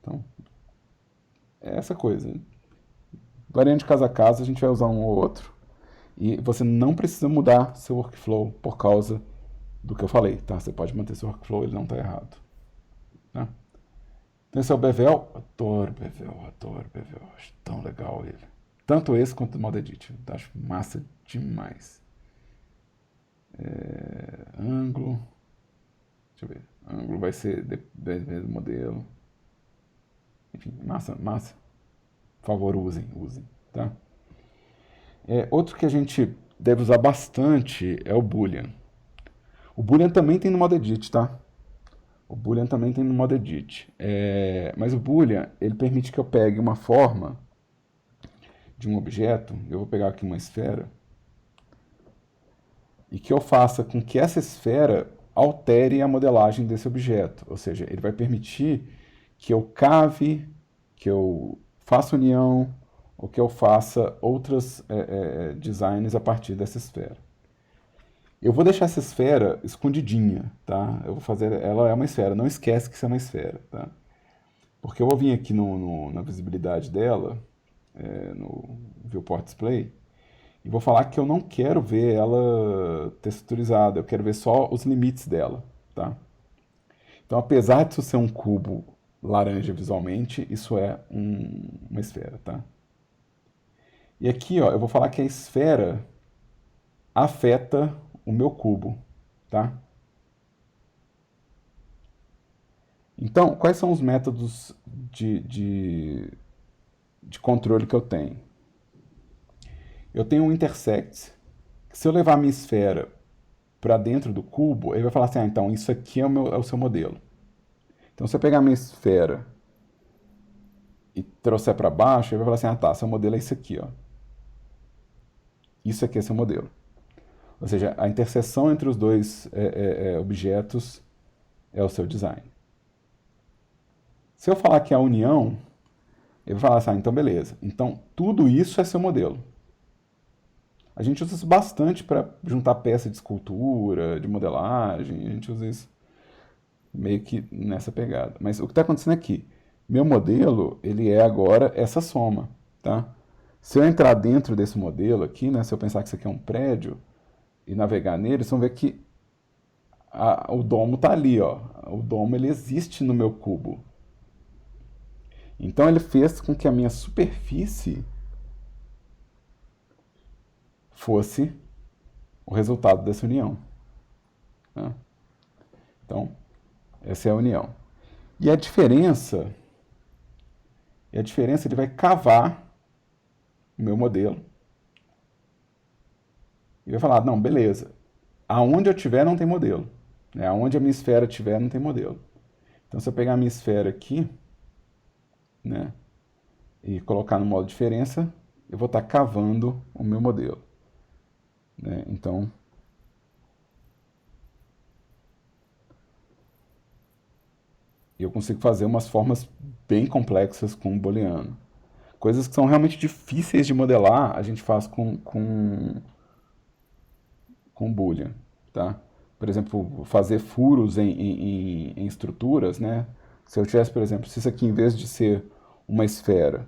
Então, é essa coisa. Variando de casa a casa, a gente vai usar um ou outro. E você não precisa mudar seu workflow por causa do que eu falei, tá? Você pode manter seu workflow, ele não está errado. Tá? Então esse é o Bevel. Adoro Bevel, adoro Bevel. Acho tão legal ele. Tanto esse quanto o Modo Edit. Acho massa demais. Ângulo. Deixa eu ver. Ângulo vai ser 10 vezes o modelo. Enfim, massa, massa. Por favor, usem, tá? Outro que a gente deve usar bastante é o Boolean. O Boolean também tem no Modo Edit, tá? O Boolean também tem no Modo Edit. Mas o Boolean, ele permite que eu pegue uma forma de um objeto, eu vou pegar aqui uma esfera, e que eu faça com que essa esfera altere a modelagem desse objeto. Ou seja, ele vai permitir que eu cave, que eu faça união, ou que eu faça outros designs a partir dessa esfera. Eu vou deixar essa esfera escondidinha, tá? Eu vou fazer, ela é uma esfera, não esquece que isso é uma esfera, tá? Porque eu vou vir aqui na visibilidade dela, no Viewport Display, e vou falar que eu não quero ver ela texturizada, eu quero ver só os limites dela, tá? Então, apesar de isso ser um cubo laranja visualmente, isso é uma esfera, tá? E aqui, ó, eu vou falar que a esfera afeta o meu cubo, tá? Então, quais são os métodos de controle que eu tenho? Eu tenho um intersect, que se eu levar a minha esfera para dentro do cubo, ele vai falar assim, então isso aqui é o seu modelo. Então, se eu pegar a minha esfera e trouxer para baixo, ele vai falar assim, tá, seu modelo é isso aqui, ó. Isso aqui é seu modelo. Ou seja, a interseção entre os dois objetos é o seu design. Se eu falar que é a união, ele vai falar assim, então beleza. Então, tudo isso é seu modelo. A gente usa isso bastante para juntar peça de escultura, de modelagem, a gente usa isso meio que nessa pegada. Mas o que está acontecendo aqui? Meu modelo, ele é agora essa soma, tá? Se eu entrar dentro desse modelo aqui, né, se eu pensar que isso aqui é um prédio e navegar nele, vocês vão ver que o domo está ali, ó. O domo ele existe no meu cubo. Então ele fez com que a minha superfície fosse o resultado dessa união. Né? Então, essa é a união. E a diferença ele vai cavar o meu modelo e vai falar, não, beleza, aonde eu tiver não tem modelo. Né? Aonde a minha esfera tiver não tem modelo. Então, se eu pegar a minha esfera aqui, né, e colocar no modo diferença, eu vou estar cavando o meu modelo, né? Então, eu consigo fazer umas formas bem complexas com o booleano. Coisas que são realmente difíceis de modelar, a gente faz com Boolean, tá? Por exemplo, fazer furos em estruturas, né? Se eu tivesse, por exemplo, se isso aqui, em vez de ser uma esfera,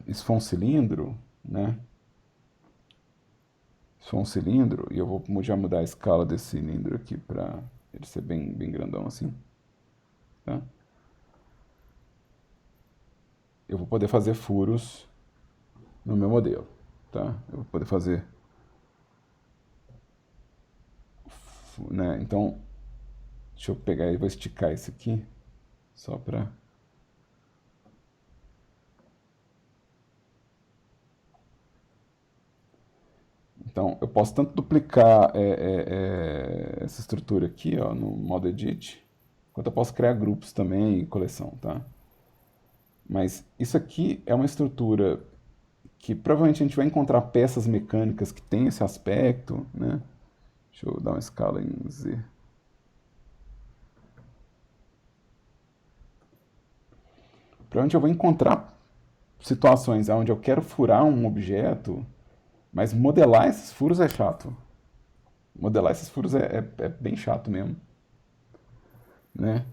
isso for um cilindro, né? Isso for um cilindro, e eu vou já mudar a escala desse cilindro aqui para ele ser bem grandão assim, tá? Eu vou poder fazer furos no meu modelo, tá? Eu vou poder fazer, né? Então, deixa eu pegar e vou esticar isso aqui, só para... Então, eu posso tanto duplicar essa estrutura aqui, ó, no modo edit, quanto eu posso criar grupos também e coleção, tá? Mas isso aqui é uma estrutura que provavelmente a gente vai encontrar peças mecânicas que têm esse aspecto, né? Deixa eu dar uma escala em Z. Provavelmente eu vou encontrar situações onde eu quero furar um objeto, mas modelar esses furos é chato. Modelar esses furos é bem chato mesmo, né?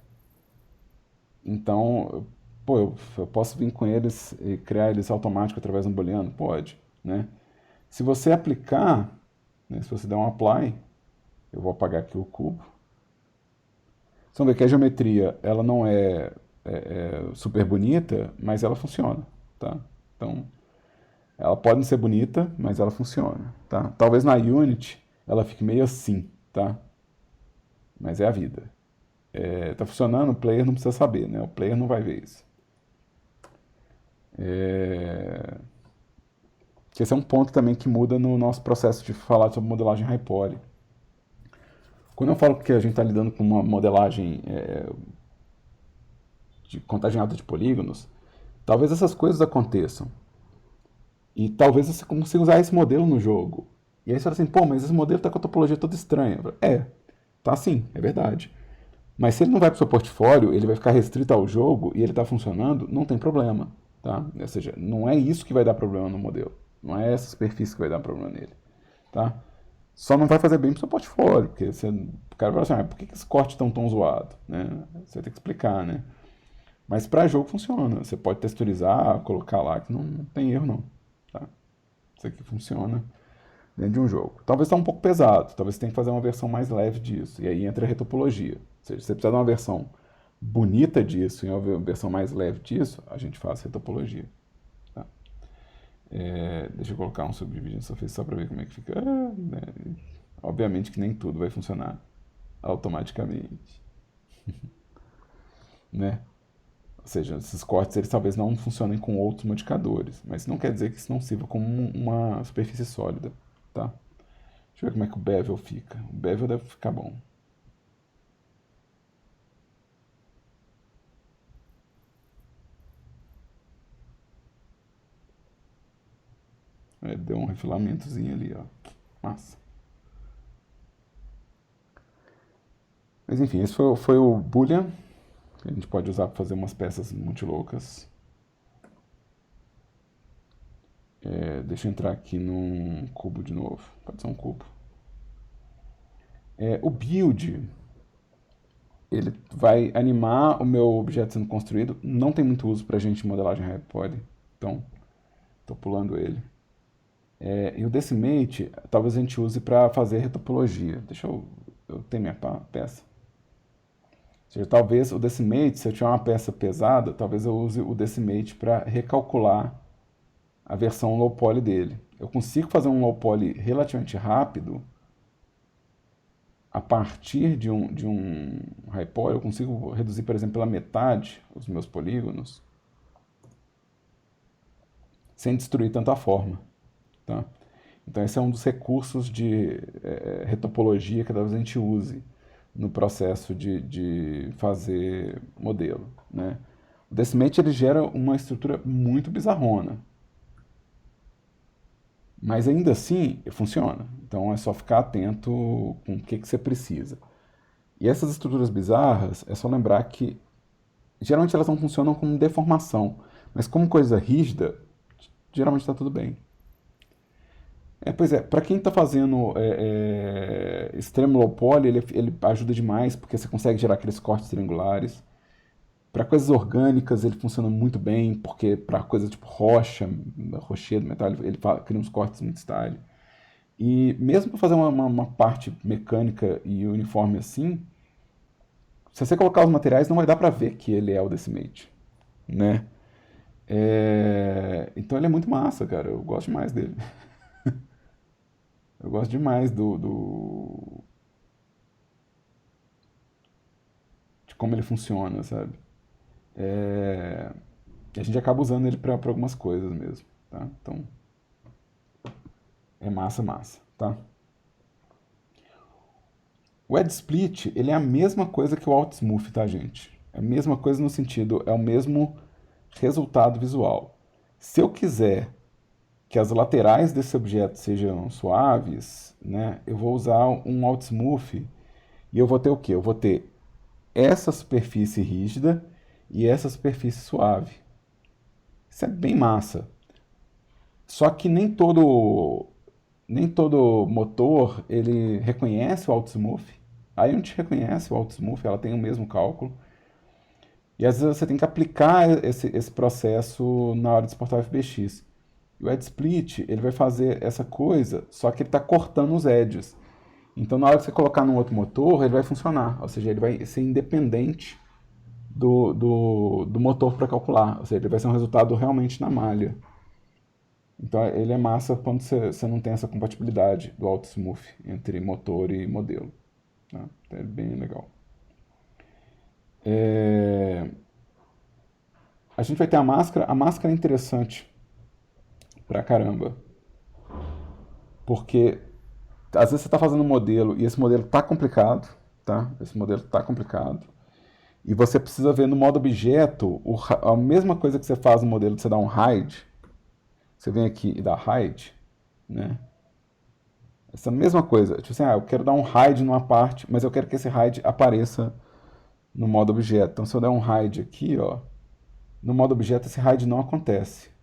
Então, pô, eu posso vir com eles e criar eles automáticos através de um booleano? Pode, né? Se você aplicar, né, se você der um apply, eu vou apagar aqui o cubo. Vocês vão ver que a geometria, ela não é super bonita, mas ela funciona, tá? Então, ela pode não ser bonita, mas ela funciona, tá? Talvez na Unity ela fique meio assim, tá? Mas é a vida. Tá funcionando, o player não precisa saber, né? O player não vai ver isso. Esse é um ponto também que muda no nosso processo de falar sobre modelagem high poly. Quando eu falo que a gente está lidando com uma modelagem de contagem alta de polígonos, talvez essas coisas aconteçam. E talvez você consiga usar esse modelo no jogo. E aí você fala assim, pô, mas esse modelo está com a topologia toda estranha. Tá sim, é verdade. Mas se ele não vai para o seu portfólio, ele vai ficar restrito ao jogo e ele está funcionando, não tem problema. Tá? Ou seja, não é isso que vai dar problema no modelo. Não é essa superfície que vai dar problema nele. Tá? Só não vai fazer bem pro seu portfólio, porque o cara vai falar assim, por que esse corte estão tão zoado? Né? Você vai ter que explicar, né? Mas para jogo funciona. Você pode texturizar, colocar lá, que não tem erro não. Tá? Isso aqui funciona dentro de um jogo. Talvez está um pouco pesado, talvez você tenha que fazer uma versão mais leve disso. E aí entra a retopologia. Ou seja, se você precisar de uma versão bonita disso e uma versão mais leve disso, a gente faz retopologia. Tá? Deixa eu colocar um subdivision surface só para ver como é que fica. Né? Obviamente que nem tudo vai funcionar automaticamente. Né? Ou seja, esses cortes eles talvez não funcionem com outros modificadores, mas não quer dizer que isso não sirva como uma superfície sólida. Tá? Deixa eu ver como é que o bevel fica. O bevel deve ficar bom. Deu um refilamentozinho ali, ó. Massa. Mas enfim, esse foi o Boolean, que a gente pode usar para fazer umas peças muito loucas. Deixa eu entrar aqui num cubo de novo. Pode ser um cubo. O build, ele vai animar o meu objeto sendo construído. Não tem muito uso para a gente em modelagem Hyperpoly, então estou pulando ele. E o Decimate, talvez a gente use para fazer retopologia. Deixa eu ter minha peça. Ou seja, talvez o Decimate, se eu tiver uma peça pesada, talvez eu use o Decimate para recalcular a versão low poly dele. Eu consigo fazer um low poly relativamente rápido a partir de um high poly. Eu consigo reduzir, por exemplo, pela metade os meus polígonos sem destruir tanta forma. Tá? Então esse é um dos recursos de retopologia que talvez a gente use no processo de fazer modelo. Né? O Decimate ele gera uma estrutura muito bizarrona. Mas ainda assim, funciona. Então é só ficar atento com o que você precisa. E essas estruturas bizarras, é só lembrar que geralmente elas não funcionam como deformação, mas como coisa rígida, geralmente está tudo bem. Pois é, para quem está fazendo extremo low poly, ele ajuda demais, porque você consegue gerar aqueles cortes triangulares. Para coisas orgânicas, ele funciona muito bem, porque para coisas tipo rocha, rochedo, metal, ele cria uns cortes muito style. E mesmo para fazer uma parte mecânica e uniforme assim, se você colocar os materiais, não vai dar para ver que ele é o Decimate, né? Então ele é muito massa, cara. Eu gosto demais dele. Eu gosto demais de como ele funciona, sabe? É, a gente acaba usando ele para algumas coisas mesmo, tá? Então é massa, massa, tá? O Edge Split, ele é a mesma coisa que o Alt Smooth, tá, gente? É a mesma coisa no sentido, é o mesmo resultado visual. Se eu quiser que as laterais desse objeto sejam suaves, né, eu vou usar um Alt Smooth e eu vou ter o quê? Eu vou ter essa superfície rígida e essa superfície suave. Isso é bem massa. Só que nem todo motor ele reconhece o Alt Smooth. A Unity reconhece o Alt Smooth, ela tem o mesmo cálculo. E às vezes você tem que aplicar esse processo na hora de exportar o FBX. E o Edge Split, ele vai fazer essa coisa, só que ele está cortando os edges. Então, na hora que você colocar num outro motor, ele vai funcionar. Ou seja, ele vai ser independente do motor para calcular. Ou seja, ele vai ser um resultado realmente na malha. Então, ele é massa quando você não tem essa compatibilidade do Auto Smooth entre motor e modelo. Tá? Então, é bem legal. A gente vai ter a máscara. A máscara é interessante pra caramba. Porque às vezes você está fazendo um modelo e esse modelo está complicado, tá? Esse modelo está complicado. E você precisa ver no modo objeto a mesma coisa que você faz no modelo de você dar um hide. Você vem aqui e dá hide, né? Essa mesma coisa. Tipo assim, eu quero dar um hide numa parte, mas eu quero que esse hide apareça no modo objeto. Então, se eu der um hide aqui, ó, no modo objeto esse hide não acontece.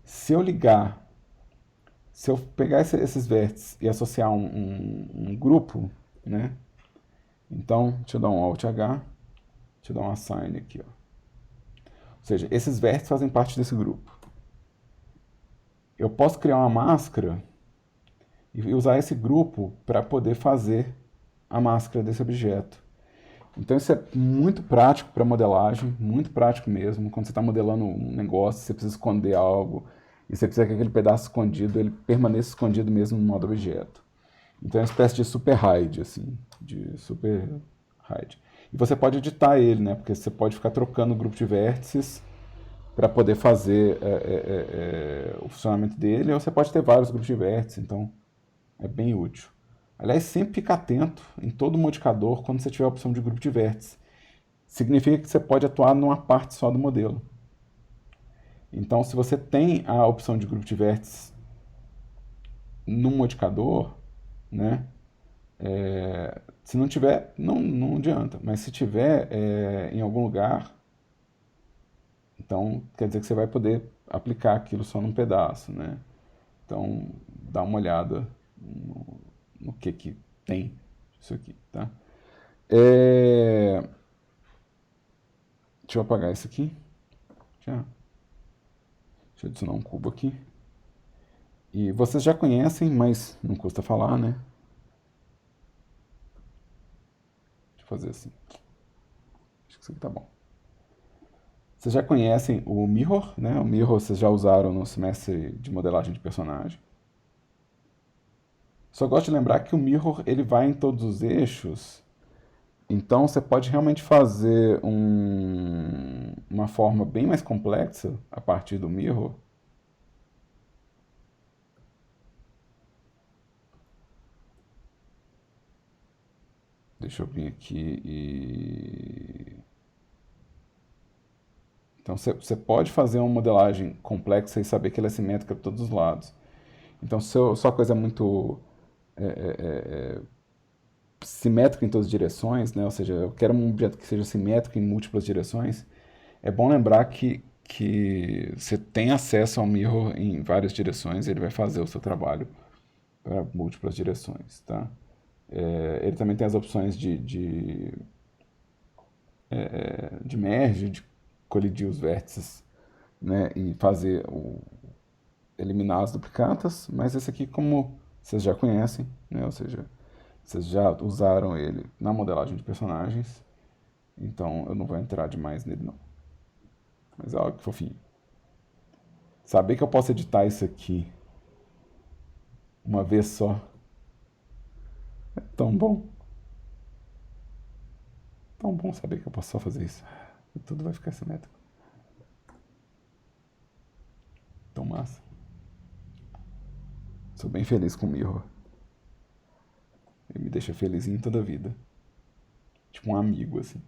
Se eu ligar, se eu pegar esses vértices e associar um grupo, né? Então, deixa eu dar um Alt H, deixa eu dar um assign aqui, ó. Ou seja, esses vértices fazem parte desse grupo. Eu posso criar uma máscara e usar esse grupo para poder fazer a máscara desse objeto. Então isso é muito prático para modelagem, muito prático mesmo. Quando você está modelando um negócio, você precisa esconder algo e você precisa que aquele pedaço escondido ele permaneça escondido mesmo no modo objeto. Então é uma espécie de super hide, assim, de super hide. E você pode editar ele, né? Porque você pode ficar trocando o grupo de vértices para poder fazer o funcionamento dele, ou você pode ter vários grupos de vértices, então é bem útil. Aliás, sempre fique atento em todo modificador quando você tiver a opção de grupo de vértices. Significa que você pode atuar numa parte só do modelo. Então, se você tem a opção de grupo de vértices no modificador, né, se não tiver, não adianta. Mas se tiver em algum lugar, então quer dizer que você vai poder aplicar aquilo só num pedaço, né? Então, dá uma olhada no que tem isso aqui, tá? Deixa eu apagar isso aqui. Já. Deixa eu adicionar um cubo aqui. E vocês já conhecem, mas não custa falar, né? Deixa eu fazer assim. Acho que isso aqui tá bom. Vocês já conhecem o Mirror, né? O Mirror vocês já usaram no semestre de modelagem de personagem. Só gosto de lembrar que o Mirror ele vai em todos os eixos. Então você pode realmente fazer uma forma bem mais complexa a partir do Mirror. Deixa eu vir aqui e Então você pode fazer uma modelagem complexa e saber que ela é simétrica para todos os lados. Então se a sua coisa é muito simétrica em todas as direções, né? Ou seja, eu quero um objeto que seja simétrico em múltiplas direções, é bom lembrar que você tem acesso ao mirror em várias direções, ele vai fazer o seu trabalho para múltiplas direções, tá? Ele também tem as opções de merge, de colidir os vértices, né, e eliminar as duplicatas, mas esse aqui, como vocês já conhecem, né, ou seja, vocês já usaram ele na modelagem de personagens, então eu não vou entrar demais nele não. Mas olha que fofinho. Saber que eu posso editar isso aqui uma vez só é tão bom. Tão bom saber que eu posso só fazer isso. E tudo vai ficar simétrico. Tão massa. Sou bem feliz com o Mirror. Ele me deixa felizinho toda a vida. Tipo um amigo, assim.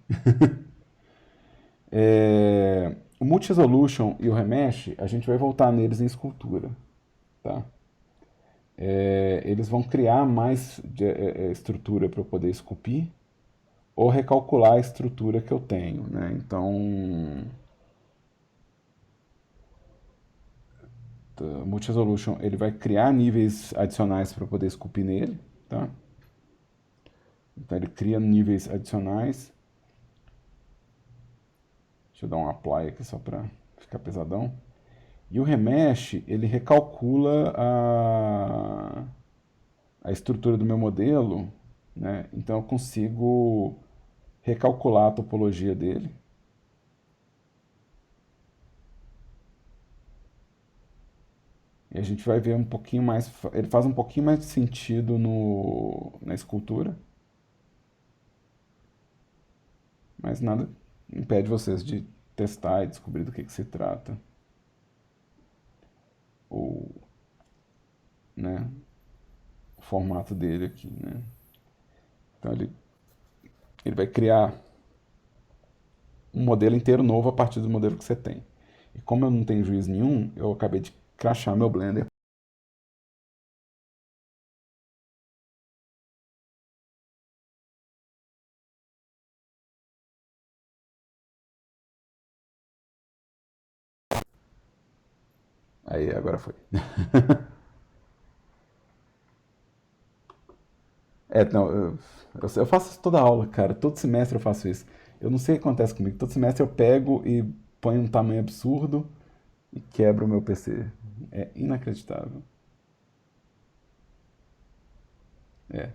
O Multi-Resolution e o Remesh, a gente vai voltar neles em escultura. Tá? Eles vão criar mais estrutura para eu poder esculpir ou recalcular a estrutura que eu tenho. Né? Então, o Multi-Resolution ele vai criar níveis adicionais para eu poder esculpir nele. Tá? Então ele cria níveis adicionais. Deixa eu dar um apply aqui só para ficar pesadão. E o Remesh, ele recalcula a estrutura do meu modelo, né? Então eu consigo recalcular a topologia dele. E a gente vai ver um pouquinho mais, ele faz um pouquinho mais de sentido na escultura. Mas nada impede vocês de testar e descobrir do que se trata. Ou, né, o formato dele aqui, né? Então ele vai criar um modelo inteiro novo a partir do modelo que você tem. E como eu não tenho juízo nenhum, eu acabei de crashar meu Blender. Aí, agora foi. Não, eu faço isso toda aula, cara. Todo semestre eu faço isso. Eu não sei o que acontece comigo. Todo semestre eu pego e ponho um tamanho absurdo e quebro o meu PC. É inacreditável. É.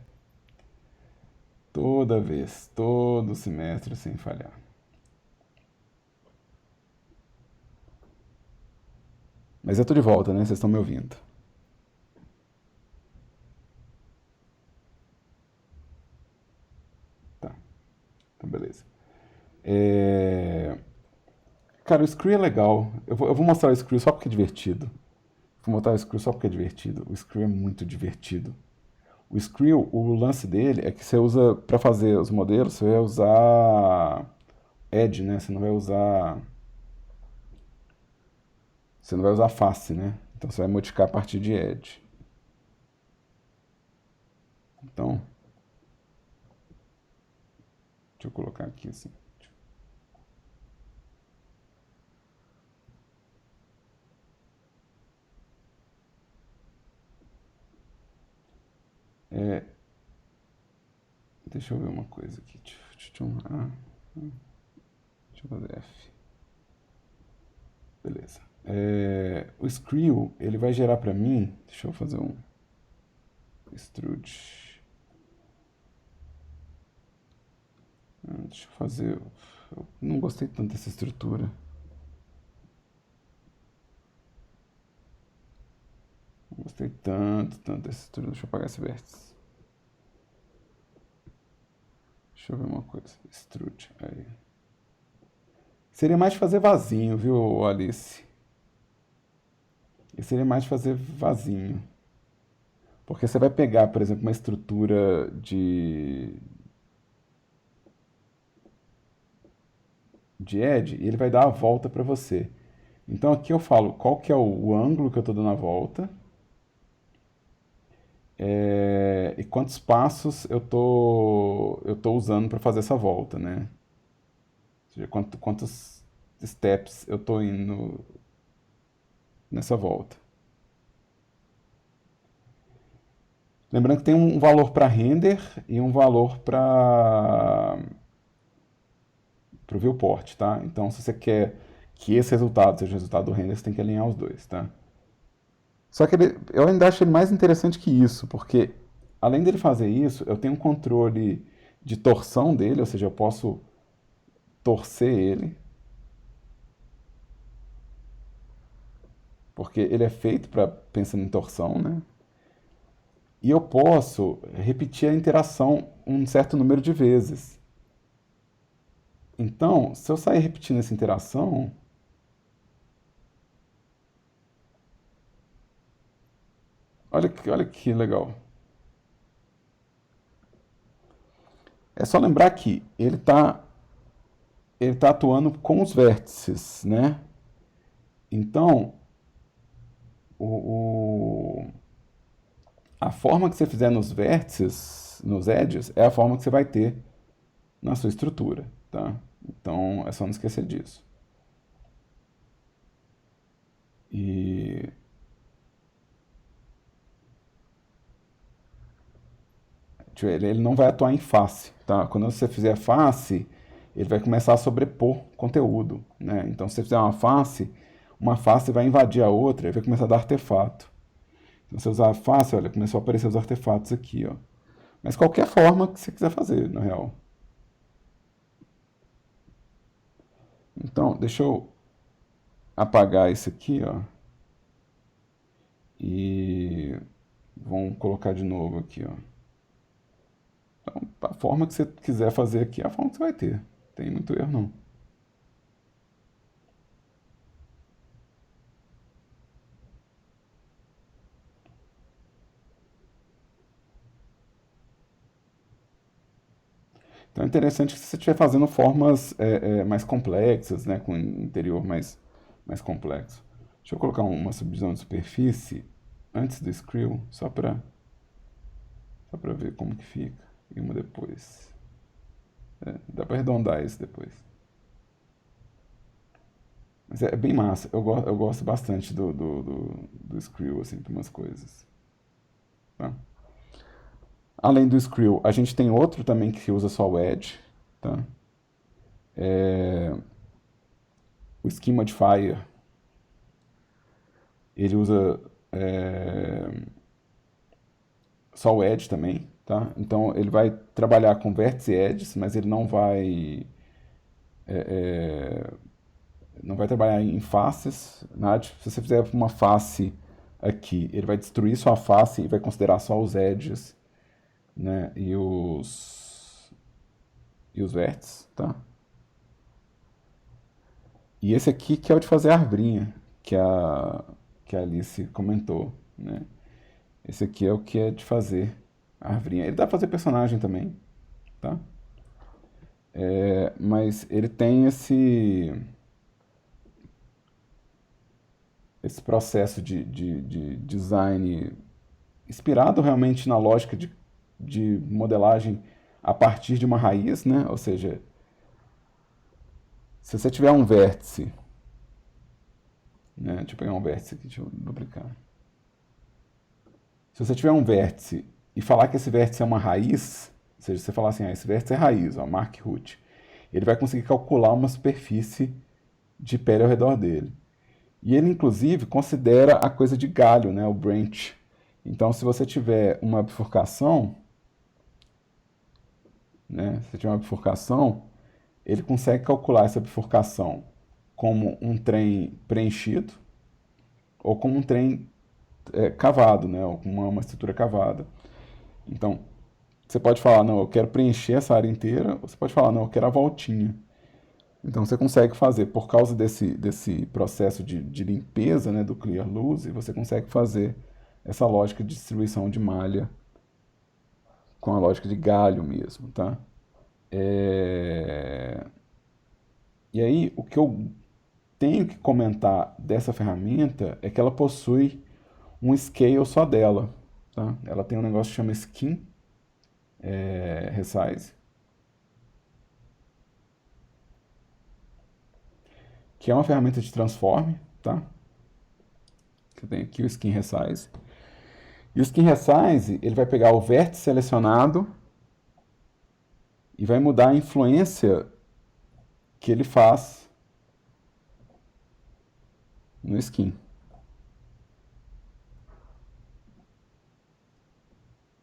Toda vez, todo semestre sem falhar. Mas eu tô de volta, né? Vocês estão me ouvindo. Tá, então beleza. É... Cara, o Screw é legal. Eu vou mostrar o Screw só porque é divertido. Vou mostrar o Screw só porque é divertido. O Screw é muito divertido. O Screw, o lance dele é que você usa, para fazer os modelos, você vai usar Edge, né? Você não vai usar face, né? Então você vai modificar a partir de Edge. Então, deixa eu colocar aqui assim. É, deixa eu ver uma coisa aqui. Deixa eu fazer F. Beleza. O Screw, ele vai gerar para mim. Deixa eu fazer um extrude. Deixa eu fazer. Eu não gostei tanto dessa estrutura. Não gostei tanto dessa estrutura. Deixa eu apagar esse vértice. Deixa eu ver uma coisa. Extrude. Aí. Seria mais de fazer vasinho, viu, Alice? E seria mais de fazer vasinho. Porque você vai pegar, por exemplo, uma estrutura de edge e ele vai dar a volta para você. Então aqui eu falo qual que é o ângulo que eu estou dando a volta e quantos passos eu tô usando para fazer essa volta, né? Ou seja, quantos steps eu estou indo nessa volta. Lembrando que tem um valor para render e um valor para o viewport, tá? Então, se você quer que esse resultado seja o resultado do render, você tem que alinhar os dois, tá? Só que eu ainda acho ele mais interessante que isso, porque além dele fazer isso, eu tenho um controle de torção dele, ou seja, eu posso torcer ele, porque ele é feito para pensando em torção, né? E eu posso repetir a interação um certo número de vezes. Então, se eu sair repetindo essa interação, olha que legal. É só lembrar que ele tá atuando com os vértices, né? Então, o, a forma que você fizer nos vértices, nos edges, é a forma que você vai ter na sua estrutura, tá? Então, é só não esquecer disso. E ele não vai atuar em face, tá? Quando você fizer face, ele vai começar a sobrepor conteúdo, né? Então, se você fizer uma face vai invadir a outra e vai começar a dar artefato. Então, se você usar a face, olha, começou a aparecer os artefatos aqui, ó. Mas qualquer forma que você quiser fazer, na real. Então, deixa eu apagar isso aqui, ó. E vamos colocar de novo aqui, ó. Então, a forma que você quiser fazer aqui é a forma que você vai ter. Não tem muito erro, não. Então é interessante que se você estiver fazendo formas mais complexas, né, com interior mais complexo. Deixa eu colocar uma subdivisão de superfície antes do screw, só para ver como que fica. E uma depois. Dá para arredondar isso depois. Mas é bem massa. Eu gosto bastante do screw, assim, para umas coisas. Tá? Além do screw, a gente tem outro também que usa só o edge. Tá? O Skin Modifier. Ele usa só o edge também. Tá? Então ele vai trabalhar com vértice e edges, mas ele não vai trabalhar em faces. Nada. Se você fizer uma face aqui, ele vai destruir sua face e vai considerar só os edges, né? E os vértices, tá? E esse aqui que é o de fazer a arvrinha, que a Alice comentou, né? Esse aqui é o que é de fazer a arvrinha. Ele dá pra fazer personagem também, tá? Mas ele tem esse processo de design inspirado realmente na lógica de modelagem a partir de uma raiz, né? Ou seja, se você tiver um vértice, né? Deixa eu pegar um vértice aqui, deixa eu duplicar. Se você tiver um vértice e falar que esse vértice é uma raiz, ou seja, você falar assim, esse vértice é raiz, ó, mark root, ele vai conseguir calcular uma superfície de pele ao redor dele. E ele, inclusive, considera a coisa de galho, né, o branch. Então, se você tiver uma bifurcação, né, se tiver uma bifurcação, ele consegue calcular essa bifurcação como um trem preenchido ou como um trem cavado, né, ou com uma estrutura cavada. Então, você pode falar, não, eu quero preencher essa área inteira, ou você pode falar, não, eu quero a voltinha. Então você consegue fazer, por causa desse processo de limpeza, né, do Clear Loose, você consegue fazer essa lógica de distribuição de malha com a lógica de galho mesmo, tá? É... E aí, o que eu tenho que comentar dessa ferramenta é que ela possui um scale só dela, tá? Ela tem um negócio que chama Skin Resize, que é uma ferramenta de transform, tá? Que tem aqui o Skin Resize. E o Skin Resize, ele vai pegar o vértice selecionado e vai mudar a influência que ele faz no skin.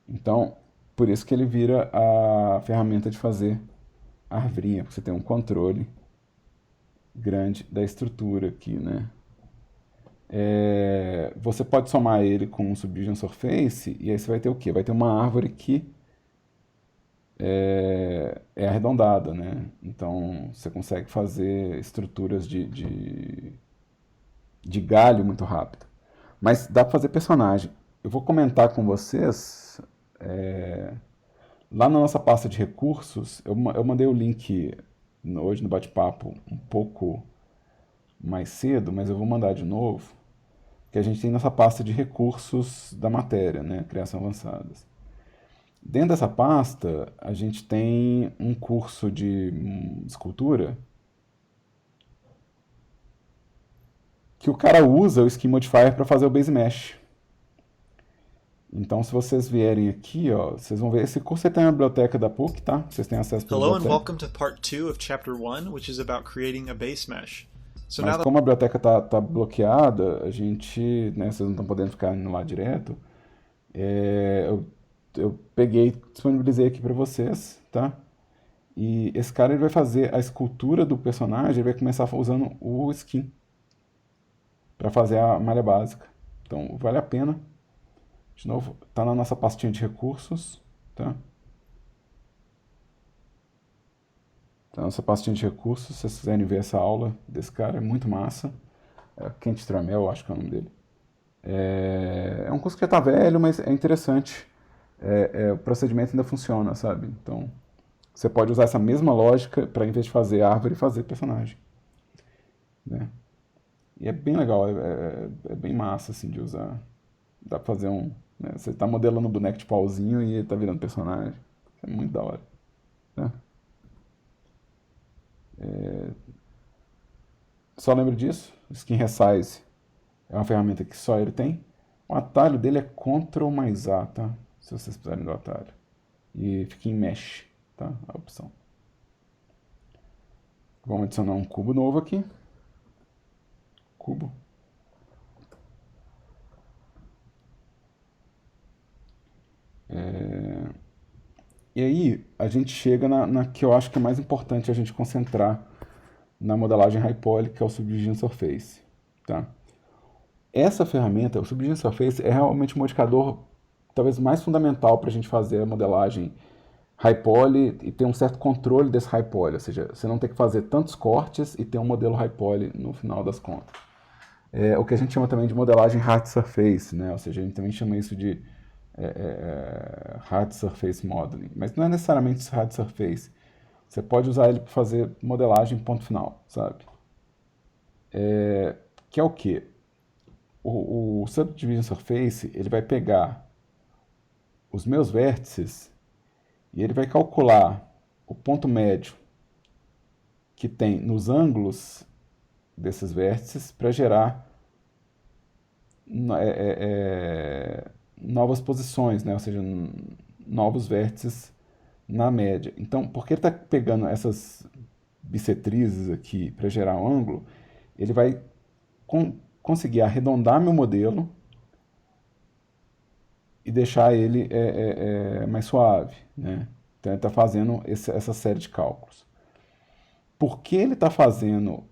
Então, por isso que ele vira a ferramenta de fazer a arvrinha, porque você tem um controle grande da estrutura aqui, né? Você pode somar ele com um Subdivision Surface e aí você vai ter o quê? Vai ter uma árvore que é arredondada, né? Então você consegue fazer estruturas de galho muito rápido. Mas dá para fazer personagem. Eu vou comentar com vocês. Lá na nossa pasta de recursos, eu mandei o link hoje no bate-papo um pouco mais cedo, mas eu vou mandar de novo, que a gente tem nessa pasta de recursos da matéria, né? Criação avançadas. Dentro dessa pasta, a gente tem um curso de escultura que o cara usa o Skin Modifier para fazer o Base Mesh. Então, se vocês vierem aqui, ó, vocês vão ver. Esse curso você tem na biblioteca da PUC, tá? Vocês têm acesso pela Hello and biblioteca. welcome to part 2 of chapter 1, which is about creating a base mesh. So Mas now that como a biblioteca tá bloqueada, a gente, né, vocês não estão podendo ficar indo lá direto, eu peguei, disponibilizei aqui para vocês, tá? E esse cara ele vai fazer a escultura do personagem, ele vai começar usando o skin para fazer a malha básica. Então, vale a pena. De novo, tá na nossa pastinha de recursos, tá? Tá na nossa pastinha de recursos, se vocês quiserem ver essa aula desse cara, é muito massa. É Kent Tramel, acho que é o nome dele. É um curso que já tá velho, mas é interessante. O procedimento ainda funciona, sabe? Então, você pode usar essa mesma lógica para, em vez de fazer árvore, fazer personagem, né? E é bem legal, é bem massa, assim, de usar. Dá pra fazer um... né? Você tá modelando um boneco de pauzinho e ele tá virando personagem. É muito da hora, né? Só lembra disso? O Skin Resize é uma ferramenta que só ele tem. O atalho dele é Ctrl mais A, tá? Se vocês precisarem do atalho. E fica em Mesh, tá? A opção. Vamos adicionar um cubo novo aqui. Cubo. E aí a gente chega na que eu acho que é mais importante a gente concentrar na modelagem High Poly, que é o Subdivision Surface, tá? Essa ferramenta, o Subdivision Surface, é realmente o modificador talvez mais fundamental para a gente fazer a modelagem High Poly e ter um certo controle desse High Poly, ou seja, você não tem que fazer tantos cortes e ter um modelo High Poly no final das contas. O que a gente chama também de modelagem Hard Surface, né? Ou seja, a gente também chama isso de Hard Surface Modeling, mas não é necessariamente Hard Surface. Você pode usar ele para fazer modelagem ponto final, sabe? Que é o quê? O Subdivision Surface ele vai pegar os meus vértices e ele vai calcular o ponto médio que tem nos ângulos desses vértices para gerar novas posições, né? Ou seja, novos vértices na média. Então, porque ele está pegando essas bissetrizes aqui para gerar um ângulo, ele vai conseguir arredondar meu modelo e deixar ele mais suave, né? Então ele está fazendo essa série de cálculos. Por que ele está fazendo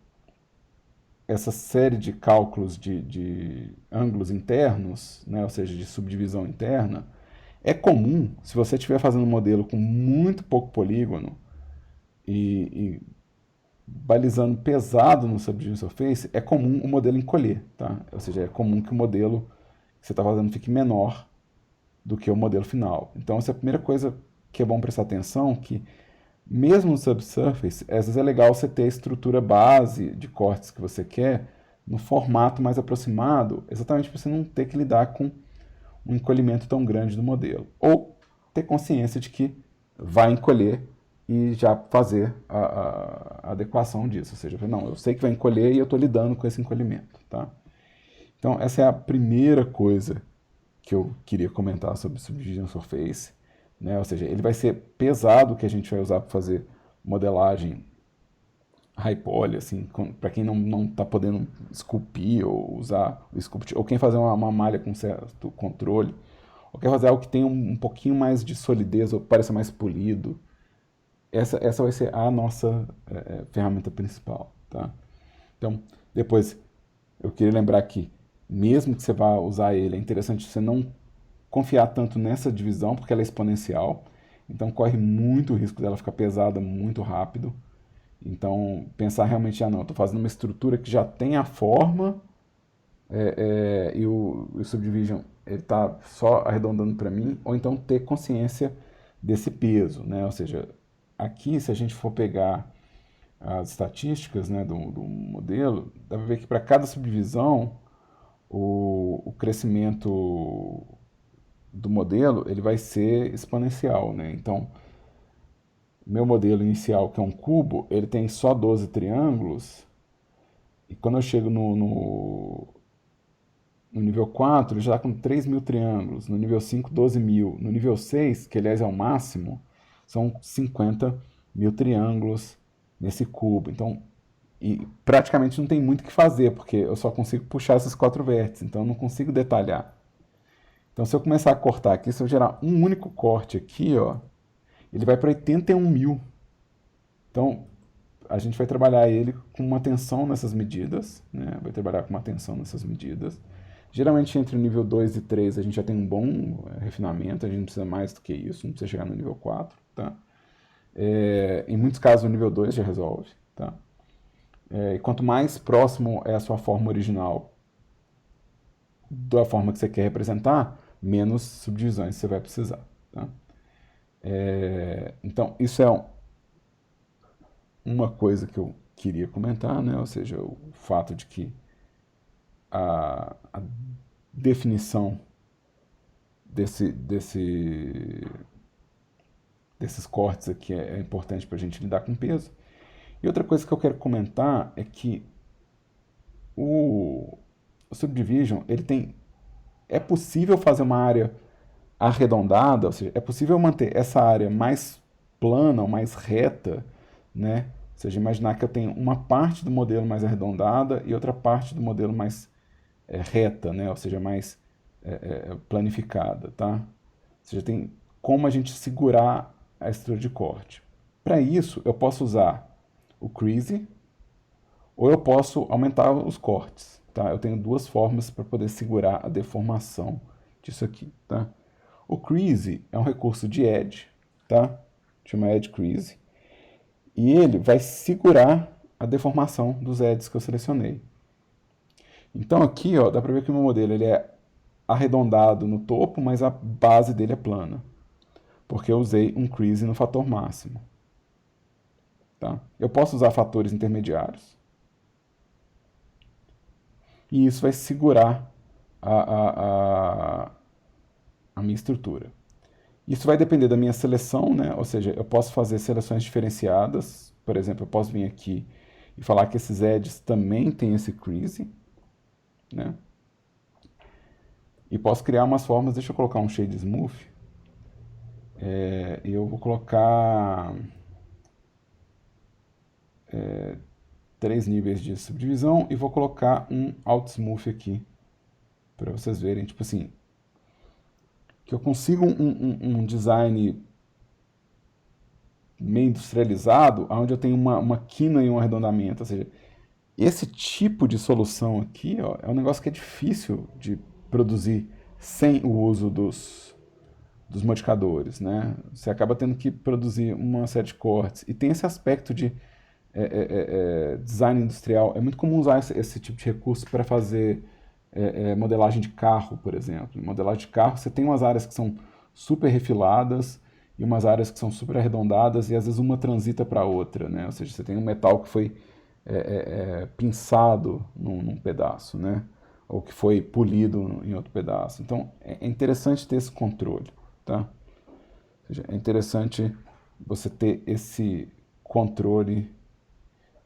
essa série de cálculos de ângulos internos, né? Ou seja, de subdivisão interna? É comum, se você estiver fazendo um modelo com muito pouco polígono e balizando pesado no Subdivision Surface, é comum o modelo encolher, tá? Ou seja, é comum que o modelo que você está fazendo fique menor do que o modelo final. Então, essa é a primeira coisa que é bom prestar atenção, que Mesmo no Subsurface, às vezes é legal você ter a estrutura base de cortes que você quer no formato mais aproximado, exatamente para você não ter que lidar com um encolhimento tão grande do modelo. Ou ter consciência de que vai encolher e já fazer a adequação disso. Ou seja, não, eu sei que vai encolher e eu estou lidando com esse encolhimento. Tá? Então, essa é a primeira coisa que eu queria comentar sobre o Subdivision Surface. Né? Ou seja, ele vai ser pesado, que a gente vai usar para fazer modelagem high poly, assim, para quem não está podendo esculpir ou usar o sculpt, ou quem fazer uma malha com certo controle, ou quer fazer algo que tenha um pouquinho mais de solidez ou pareça mais polido. Essa vai ser a nossa ferramenta principal. Tá? Então, depois, eu queria lembrar que, mesmo que você vá usar ele, é interessante você não confiar tanto nessa divisão, porque ela é exponencial, então corre muito risco dela ficar pesada muito rápido. Então, pensar realmente, não, eu estou fazendo uma estrutura que já tem a forma e o Subdivision está só arredondando para mim, ou então ter consciência desse peso, né? Ou seja, aqui, se a gente for pegar as estatísticas, né, do modelo, dá para ver que para cada subdivisão, o crescimento do modelo ele vai ser exponencial, né? Então, meu modelo inicial, que é um cubo, ele tem só 12 triângulos, e quando eu chego no nível 4, ele já está com 3.000 triângulos, no nível 5, 12.000, no nível 6, que aliás é o máximo, são 50.000 triângulos nesse cubo. Então, e praticamente não tem muito o que fazer, porque eu só consigo puxar esses 4 vértices, então eu não consigo detalhar. Então, se eu começar a cortar aqui, se eu gerar um único corte aqui, ó, ele vai para 81.000. Então, a gente vai trabalhar ele com uma tensão nessas medidas, né? Vai trabalhar com uma tensão nessas medidas. Geralmente, entre o nível 2 e 3, a gente já tem um bom refinamento, a gente não precisa mais do que isso, não precisa chegar no nível 4, tá? Em muitos casos, o nível 2 já resolve, tá? E quanto mais próximo é a sua forma original da forma que você quer representar, menos subdivisões você vai precisar, tá? Então, isso é uma coisa que eu queria comentar, né? Ou seja, o fato de que a definição desses cortes aqui é importante para a gente lidar com peso. E outra coisa que eu quero comentar é que o Subdivision, é possível fazer uma área arredondada, ou seja, é possível manter essa área mais plana ou mais reta, né? Ou seja, imaginar que eu tenho uma parte do modelo mais arredondada e outra parte do modelo mais reta, né? Ou seja, mais planificada, tá? Ou seja, tem como a gente segurar a estrutura de corte. Para isso, eu posso usar o crease ou eu posso aumentar os cortes, tá? Eu tenho duas formas para poder segurar a deformação disso aqui, tá? O crease é um recurso de edge, tá? Chama edge crease. E ele vai segurar a deformação dos edges que eu selecionei. Então aqui, ó, dá para ver que o meu modelo ele é arredondado no topo, mas a base dele é plana, porque eu usei um crease no fator máximo. Tá? Eu posso usar fatores intermediários, e isso vai segurar a minha estrutura. Isso vai depender da minha seleção, né? Ou seja, eu posso fazer seleções diferenciadas. Por exemplo, eu posso vir aqui e falar que esses edges também têm esse crease, né? E posso criar umas formas. Deixa eu colocar um shade smooth. E eu vou colocar 3 níveis de subdivisão e vou colocar um alt smooth aqui para vocês verem, tipo assim, que eu consigo um design meio industrializado, onde eu tenho uma quina e um arredondamento. Ou seja, esse tipo de solução aqui, ó, é um negócio que é difícil de produzir sem o uso dos modificadores, né? Você acaba tendo que produzir uma série de cortes. E tem esse aspecto de design industrial. É muito comum usar esse tipo de recurso para fazer modelagem de carro, por exemplo. Em modelagem de carro, você tem umas áreas que são super refiladas e umas áreas que são super arredondadas e às vezes uma transita para outra, né? Ou seja, você tem um metal que foi pinçado num pedaço, né? Ou que foi polido em outro pedaço. Então é interessante ter esse controle, tá? Ou seja, é interessante você ter esse controle.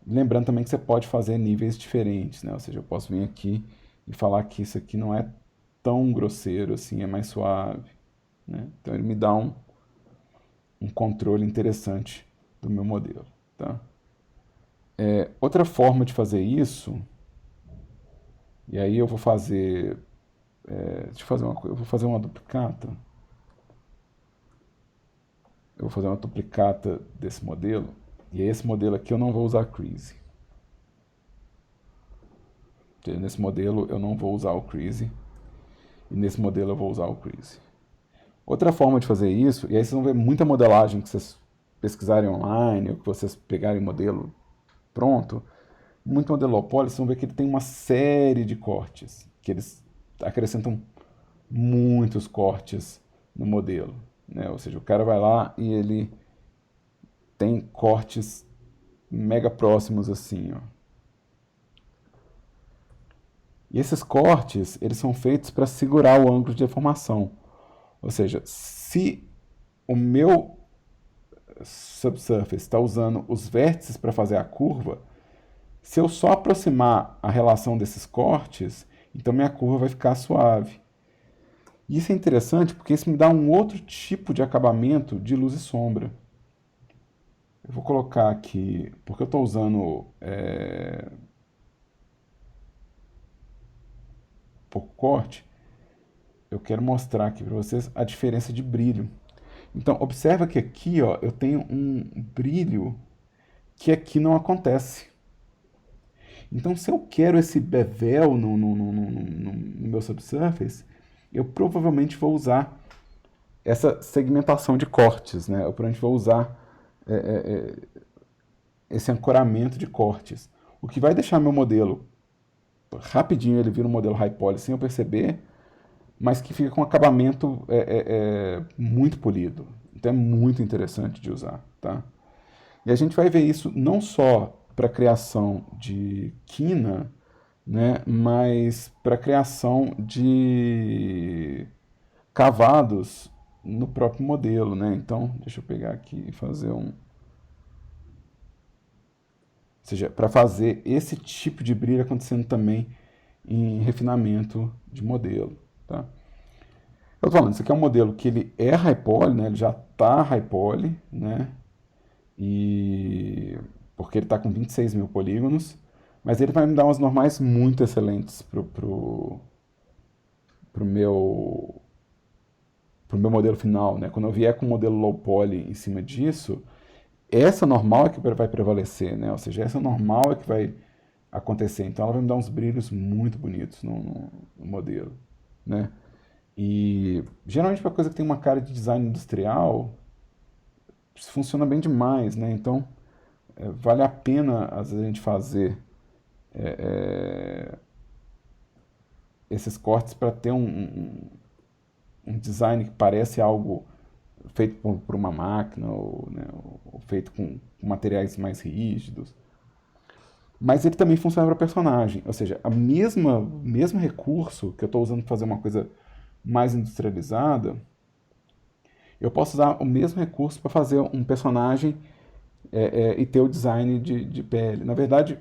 Lembrando também que você pode fazer níveis diferentes, né? Ou seja, eu posso vir aqui e falar que isso aqui não é tão grosseiro assim, é mais suave, né? Então ele me dá um controle interessante do meu modelo, tá? Outra forma de fazer isso, e aí eu vou fazer, deixa eu fazer uma coisa, eu vou fazer uma duplicata, eu vou fazer uma duplicata desse modelo, e esse modelo aqui eu não vou usar Crease. Nesse modelo eu não vou usar o Crease, e nesse modelo eu vou usar o Crease. Outra forma de fazer isso, e aí vocês vão ver muita modelagem que vocês pesquisarem online, ou que vocês pegarem modelo pronto, muito modelo low poly, vocês vão ver que ele tem uma série de cortes, que eles acrescentam muitos cortes no modelo, né? Ou seja, o cara vai lá e ele tem cortes mega próximos assim, ó. E esses cortes, eles são feitos para segurar o ângulo de deformação. Ou seja, se o meu subsurface está usando os vértices para fazer a curva, se eu só aproximar a relação desses cortes, então minha curva vai ficar suave. E isso é interessante porque isso me dá um outro tipo de acabamento de luz e sombra. Eu vou colocar aqui, porque eu estou usando pouco corte, eu quero mostrar aqui para vocês a diferença de brilho. Então, observa que aqui ó, eu tenho um brilho que aqui não acontece. Então, se eu quero esse bevel no meu subsurface, eu provavelmente vou usar essa segmentação de cortes, né? Eu provavelmente vou usar esse ancoramento de cortes. O que vai deixar meu modelo rapidinho, ele vira um modelo high poly sem eu perceber, mas que fica com um acabamento muito polido. Então é muito interessante de usar, tá? E a gente vai ver isso não só para a criação de quina, né, mas para a criação de cavados no próprio modelo, né? Então, deixa eu pegar aqui e fazer um... Ou seja, para fazer esse tipo de brilho acontecendo também em refinamento de modelo, tá? Eu tô falando, isso aqui é um modelo que ele é high poly, né? Ele já está high poly, né? E porque ele está com 26 mil polígonos, mas ele vai me dar umas normais muito excelentes pro meu modelo final, né? Quando eu vier com o modelo low poly em cima disso, essa normal é que vai prevalecer, né? Ou seja, essa normal é que vai acontecer. Então ela vai me dar uns brilhos muito bonitos no modelo, né? E geralmente para coisa que tem uma cara de design industrial, isso funciona bem demais, né? Então vale a pena às vezes a gente fazer esses cortes para ter um design que parece algo feito por uma máquina ou, né, ou feito com materiais mais rígidos. Mas ele também funciona para personagem, ou seja, mesmo recurso que eu estou usando para fazer uma coisa mais industrializada, eu posso usar o mesmo recurso para fazer um personagem e ter o design de pele. Na verdade,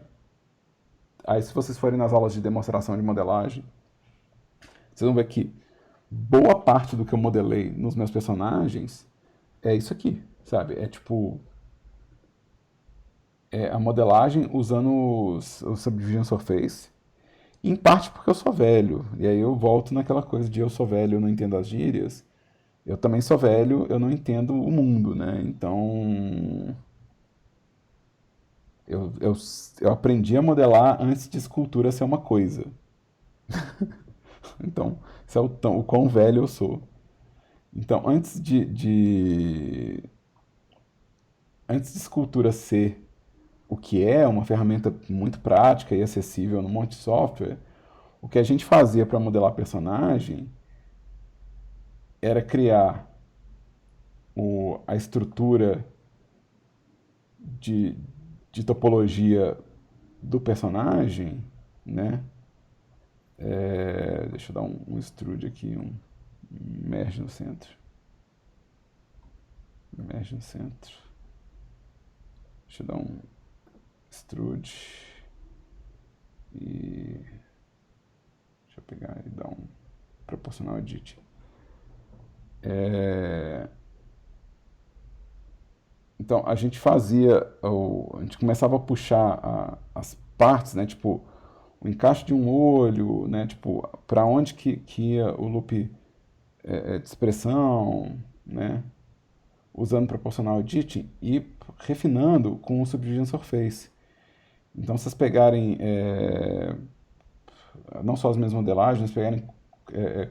aí se vocês forem nas aulas de demonstração de modelagem, vocês vão ver que boa parte do que eu modelei nos meus personagens é isso aqui, sabe? É tipo a modelagem usando o Subdivision Surface, em parte porque eu sou velho, e aí eu volto naquela coisa de eu sou velho, eu não entendo as gírias, eu também sou velho, eu não entendo o mundo, né? Então eu aprendi a modelar antes de escultura ser uma coisa. Então, isso é o quão velho eu sou. Então, antes de escultura ser o que é, uma ferramenta muito prática e acessível no monte de software, o que a gente fazia para modelar personagem era criar a estrutura de, de topologia do personagem, né? Deixa eu dar um extrude aqui, um merge no centro. Merge no centro. Deixa eu dar um extrude. E deixa eu pegar e dar um proporcional edit. Então a gente a gente começava a puxar as partes, né? Tipo, o encaixe de um olho, né? Tipo, para onde que ia o loop de expressão, né? Usando proportional editing e refinando com o Subdivision Surface. Então, se vocês pegarem não só as minhas modelagens, pegarem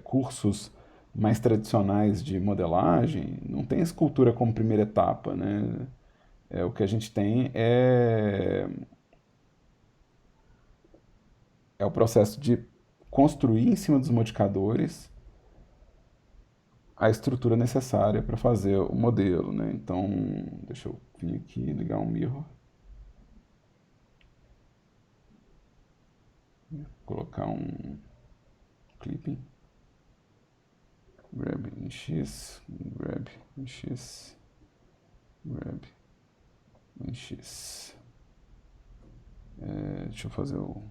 cursos mais tradicionais de modelagem, não tem escultura como primeira etapa, né? O que a gente tem é o processo de construir em cima dos modificadores a estrutura necessária para fazer o modelo, né? Então, deixa eu vir aqui e ligar um mirror. Colocar um clipping. Grab em X, grab em X, grab em X. Deixa eu fazer um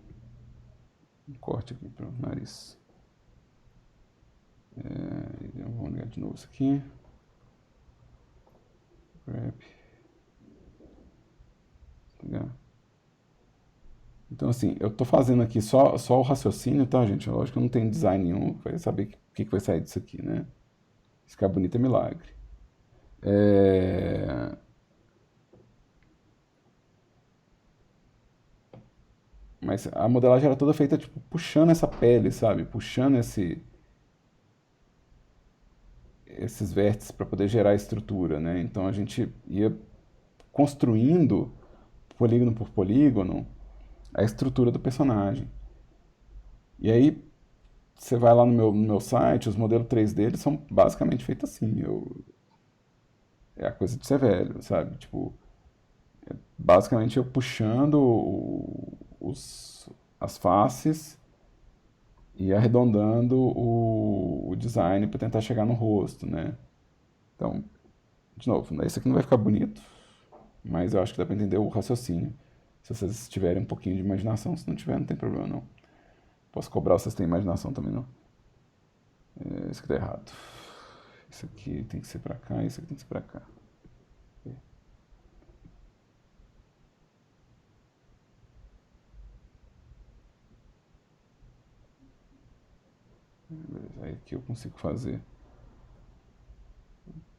corte aqui para o nariz. Vamos ligar de novo isso aqui. Grab. Ligar. Então, assim, eu estou fazendo aqui só o raciocínio, tá, gente? Lógico que eu não tenho design nenhum, vai saber o que vai sair disso aqui, né? Se ficar bonito é milagre. Mas a modelagem era toda feita, tipo, puxando essa pele, sabe? Puxando esses vértices para poder gerar a estrutura, né? Então a gente ia construindo, polígono por polígono, a estrutura do personagem. E aí, você vai lá no meu site, os modelos 3D eles são basicamente feitos assim. É a coisa de ser velho, sabe? Tipo, basicamente eu puxando as faces e arredondando o design para tentar chegar no rosto, né? Então, de novo, isso aqui não vai ficar bonito, mas eu acho que dá para entender o raciocínio. Se vocês tiverem um pouquinho de imaginação, se não tiver, não tem problema não. Posso cobrar se vocês têm imaginação também, não. Isso aqui tá errado. Isso aqui tem que ser pra cá, isso aqui tem que ser pra cá. Beleza, aí aqui eu consigo fazer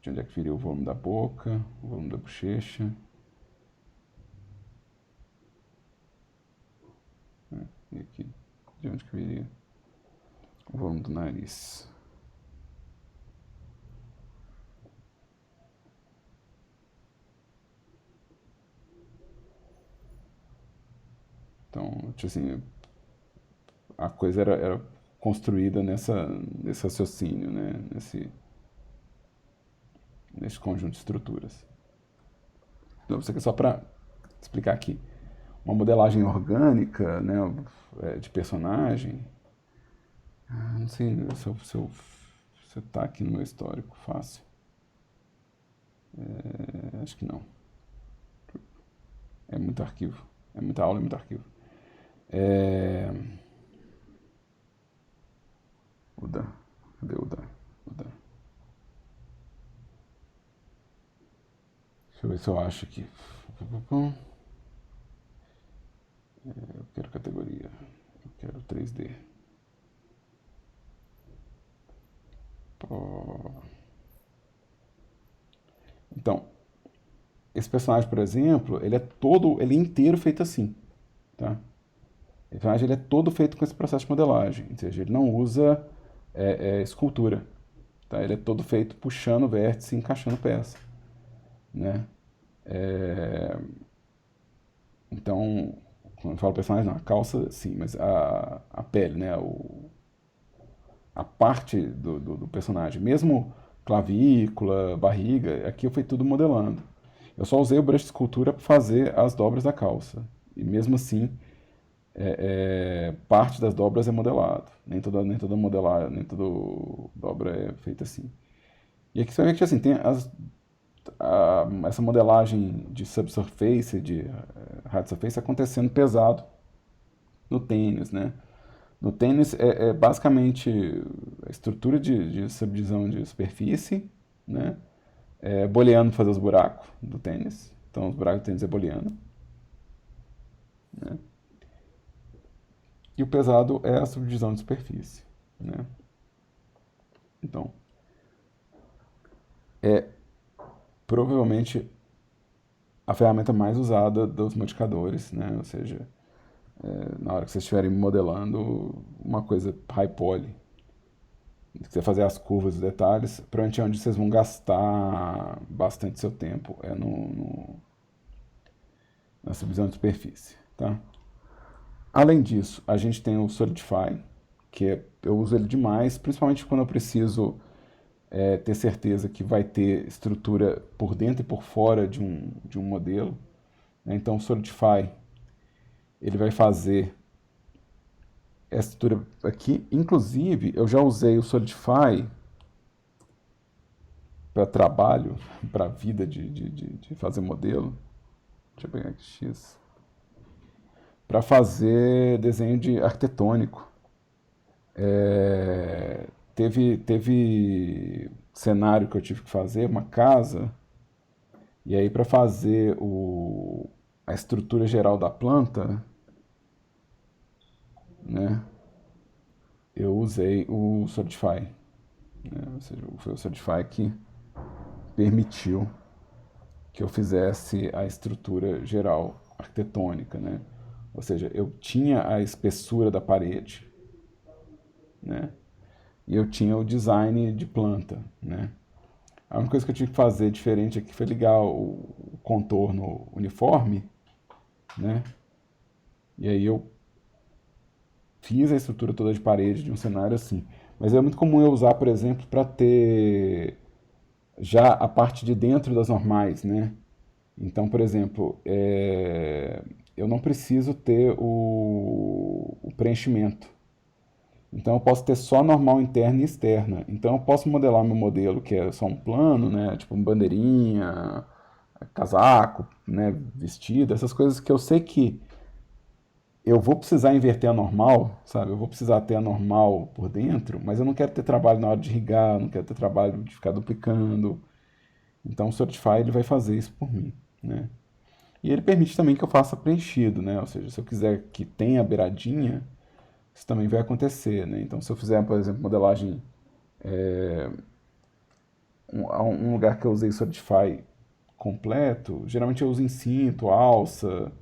de onde é que viria o volume da boca, o volume da bochecha. E aqui, de onde que viria o volume do nariz. Então, tipo assim, a coisa era construída nesse raciocínio, né? Nesse conjunto de estruturas. Então, isso aqui é só para explicar aqui. Uma modelagem orgânica, né, de personagem. Não sei se tá aqui no meu histórico fácil. Acho que não. É muito arquivo. É muita aula e muito arquivo. Uda. Cadê Uda? Deixa eu ver se eu acho aqui. Eu quero categoria. Eu quero 3D. Então, esse personagem, por exemplo, ele é inteiro feito assim, tá? O personagem ele é todo feito com esse processo de modelagem, ou seja, ele não usa escultura, tá? Ele é todo feito puxando vértice e encaixando peça, né? Então, quando eu falo personagem, não, a calça, sim, mas a pele, né? A parte do personagem, mesmo clavícula, barriga, aqui eu fui tudo modelando. Eu só usei o brush de escultura para fazer as dobras da calça. E mesmo assim, parte das dobras é modelado. Nem toda modelagem, nem toda dobra é feita assim. E aqui você vai ver que assim, tem essa modelagem de subsurface, de hard surface acontecendo pesado no tênis, né? No tênis é basicamente a estrutura de subdivisão de superfície, né? Booleano fazer os buracos do tênis. Então os buracos do tênis é booleano, né? E o pesado é a subdivisão de superfície, né? Então, provavelmente a ferramenta mais usada dos modificadores, né? Ou seja, na hora que vocês estiverem modelando uma coisa high poly, que você fazer as curvas, os detalhes, provavelmente é onde vocês vão gastar bastante seu tempo, na subdivisão de superfície, tá? Além disso, a gente tem o Solidify, eu uso ele demais, principalmente quando eu preciso ter certeza que vai ter estrutura por dentro e por fora de um modelo, né? Então o Solidify, ele vai fazer essa estrutura aqui. Inclusive, eu já usei o Solidify para trabalho, para vida de fazer modelo. Deixa eu pegar aqui X. Para fazer desenho de arquitetônico. Teve cenário que eu tive que fazer, uma casa, e aí para fazer a estrutura geral da planta, né, eu usei o Solidify, né, ou seja, foi o Solidify que permitiu que eu fizesse a estrutura geral arquitetônica, né? Ou seja, eu tinha a espessura da parede, né? E eu tinha o design de planta, né? A única coisa que eu tive que fazer diferente aqui foi ligar o contorno uniforme, né? E aí eu fiz a estrutura toda de parede de um cenário assim. Mas é muito comum eu usar, por exemplo, para ter já a parte de dentro das normais, né? Então, por exemplo, eu não preciso ter o preenchimento. Então eu posso ter só normal interna e externa. Então eu posso modelar meu modelo, que é só um plano, né? Tipo bandeirinha, casaco, né? Vestido, essas coisas que eu sei que eu vou precisar inverter a normal, sabe? Eu vou precisar ter a normal por dentro, mas eu não quero ter trabalho na hora de irrigar, não quero ter trabalho de ficar duplicando. Então o Certify ele vai fazer isso por mim, né? E ele permite também que eu faça preenchido, né? Ou seja, se eu quiser que tenha beiradinha, isso também vai acontecer, né? Então se eu fizer, por exemplo, modelagem um lugar que eu usei Certify completo, geralmente eu uso em cinto, alça,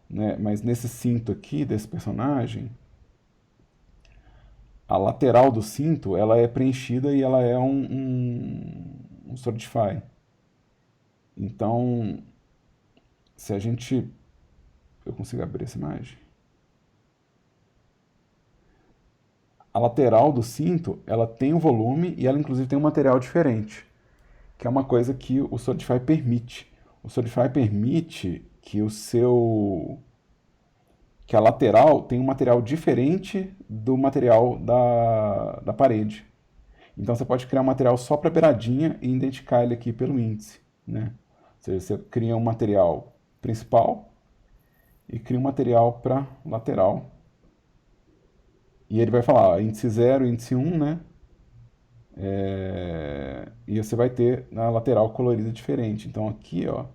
né? Mas nesse cinto aqui desse personagem, a lateral do cinto ela é preenchida e ela é um Certify. Então, se a gente. Eu consigo abrir essa imagem? A lateral do cinto ela tem um volume e ela inclusive tem um material diferente, que é uma coisa que o Solidify permite. O Solidify permite que a lateral tenha um material diferente do material da parede. Então você pode criar um material só para beiradinha e identificar ele aqui pelo índice, né? Ou seja, você cria um material principal e cria um material para lateral. E ele vai falar ó, índice 0, índice 1, né? E você vai ter na lateral colorida diferente. Então aqui, ó,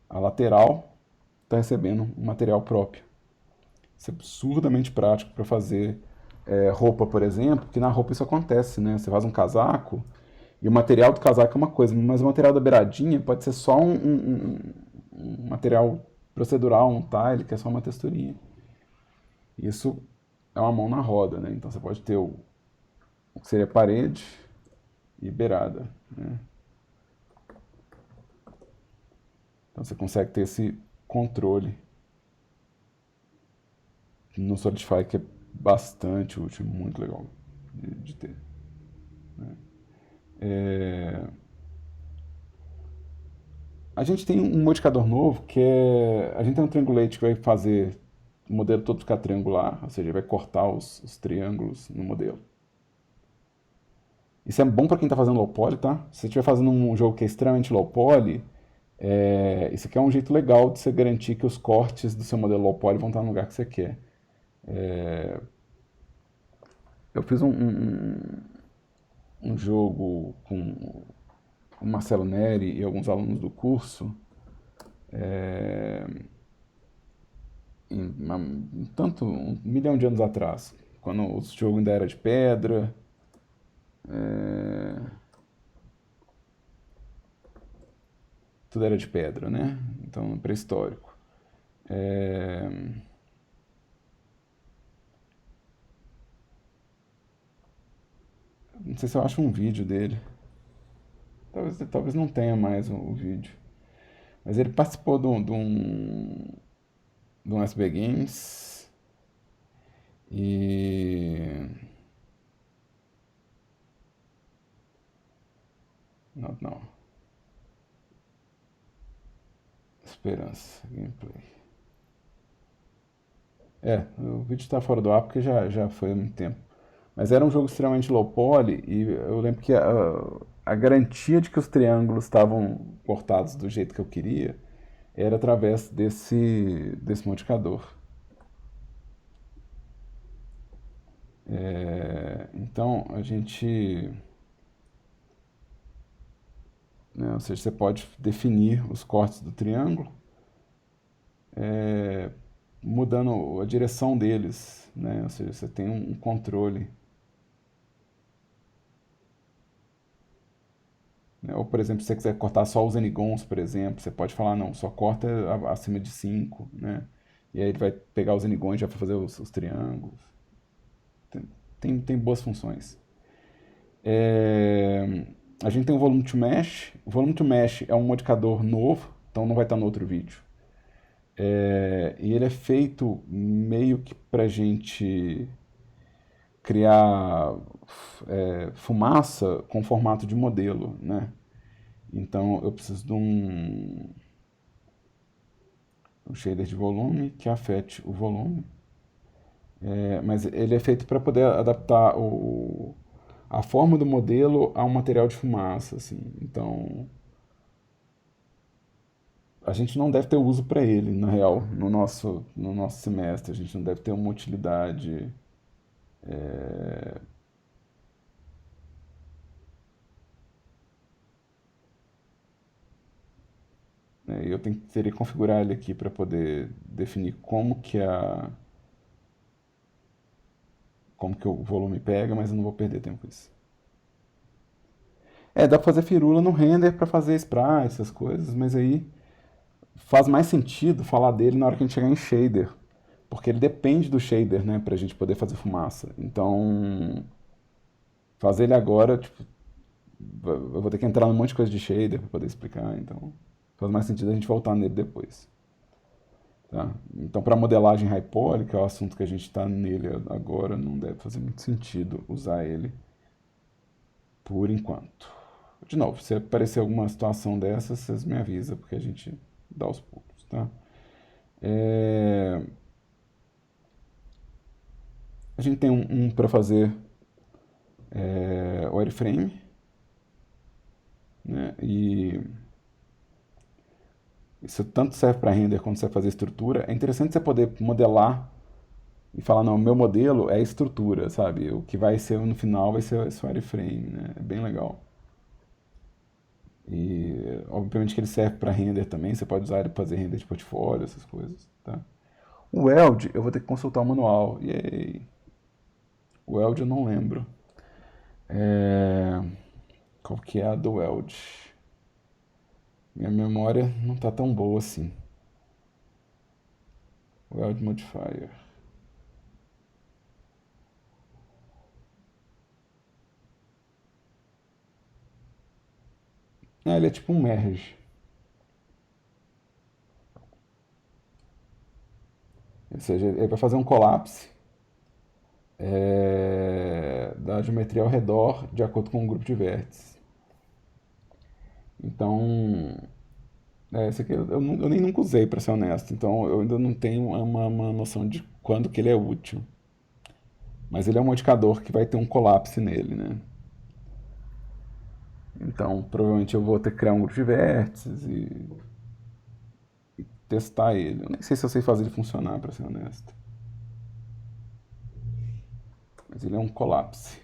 a lateral está recebendo um material próprio. Isso é absurdamente prático para fazer roupa, por exemplo, porque na roupa isso acontece, né? Você faz um casaco e o material do casaco é uma coisa, mas o material da beiradinha pode ser só um material procedural, um tile, que é só uma texturinha. Isso é uma mão na roda, né? Então você pode ter o que seria parede e beirada, né? Então você consegue ter esse controle no Solidify que é bastante útil, muito legal de ter, né? É, A gente tem um modificador novo que é. A gente tem um triangulate que vai fazer o modelo todo ficar triangular, ou seja, vai cortar os triângulos no modelo. Isso é bom para quem está fazendo low poly, tá? Se você estiver fazendo um jogo que é extremamente low poly, isso aqui é um jeito legal de você garantir que os cortes do seu modelo low poly vão estar no lugar que você quer. Eu fiz um jogo com o Marcelo Neri e alguns alunos do curso, tanto 1 milhão de anos atrás, quando o jogo ainda era de pedra. Tudo era de pedra, né? Então, pré-histórico. É, Não sei se eu acho um vídeo dele. Talvez não tenha mais o vídeo. Mas ele participou de um SB Games e. Não, não. Esperança, gameplay. O vídeo está fora do ar porque já foi há muito tempo. Mas era um jogo extremamente low poly e eu lembro que a garantia de que os triângulos estavam cortados do jeito que eu queria era através desse modificador. Então a gente. Né, ou seja, você pode definir os cortes do triângulo mudando a direção deles. Né? Ou seja, você tem um controle. Né? Ou, por exemplo, se você quiser cortar só os n-gons, por exemplo, você pode falar, não, só corta acima de 5, né? E aí ele vai pegar os n-gons e já vai fazer os triângulos. Tem boas funções. A gente tem o Volume to Mesh. O Volume to Mesh é um modificador novo, então não vai estar no outro vídeo. E ele é feito meio que pra gente criar fumaça com formato de modelo, né? Então eu preciso de um shader de volume que afete o volume. Mas ele é feito para poder adaptar a forma do modelo a um material de fumaça, assim. Então a gente não deve ter uso para ele, na real, no nosso semestre. A gente não deve ter uma utilidade. Né? Eu teria que configurar ele aqui para poder definir como que o volume pega, mas eu não vou perder tempo com isso. Dá pra fazer firula no render para fazer sprite, essas coisas, mas aí faz mais sentido falar dele na hora que a gente chegar em shader. Porque ele depende do shader, né, pra gente poder fazer fumaça. Então, fazer ele agora, tipo, eu vou ter que entrar num monte de coisa de shader pra poder explicar, então faz mais sentido a gente voltar nele depois. Tá? Então, para modelagem high poly, que é o assunto que a gente está nele agora, não deve fazer muito sentido usar ele por enquanto. De novo, se aparecer alguma situação dessas, vocês me avisam, porque a gente dá os pulos. Tá? A gente tem um para fazer wireframe, né? E isso tanto serve para render quanto serve para fazer estrutura. É interessante você poder modelar e falar, não, meu modelo é a estrutura, sabe? O que vai ser no final vai ser esse wireframe, né? É bem legal. E obviamente que ele serve para render também, você pode usar ele para fazer render de portfólio, essas coisas, tá? O Weld, eu vou ter que consultar o manual. E aí, o Weld eu não lembro. Qual que é a do Weld? Minha memória não tá tão boa assim. Weld Modifier. Ele é tipo um merge. Ou seja, ele vai fazer um colapse da geometria ao redor de acordo com o grupo de vértices. Então, esse aqui eu nem nunca usei, para ser honesto. Então, eu ainda não tenho uma noção de quando que ele é útil. Mas ele é um modificador que vai ter um colapse nele, né? Então, provavelmente eu vou ter que criar um grupo de vértices e testar ele. Eu nem sei se eu sei fazer ele funcionar, para ser honesto. Mas ele é um colapse.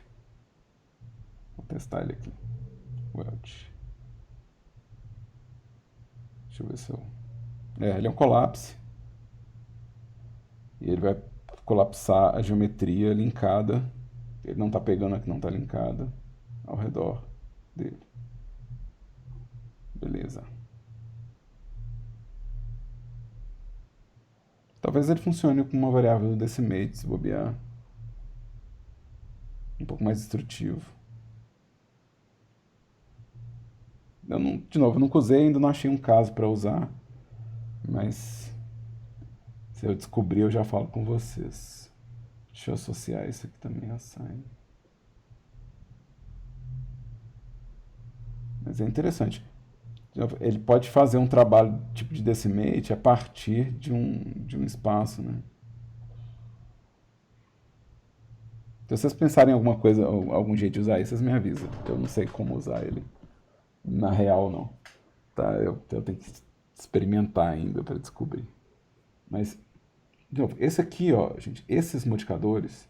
Vou testar ele aqui. Weld. Deixa eu ver se eu... ele é um colapse. E ele vai colapsar a geometria linkada. Ele não está pegando a que não está linkada ao redor dele. Beleza. Talvez ele funcione com uma variável do decimate, se bobear. Um pouco mais destrutivo. De novo, eu nunca usei, ainda não achei um caso para usar. Mas se eu descobrir, eu já falo com vocês. Deixa eu associar isso aqui também a sign. Mas é interessante. Ele pode fazer um trabalho tipo de decimate a partir de um espaço, né? Se vocês pensarem em alguma coisa, algum jeito de usar isso, vocês me avisam. Eu não sei como usar ele na real, não. Tá? Eu tenho que experimentar ainda para descobrir. Mas, de novo, esse aqui, ó, gente, esses modificadores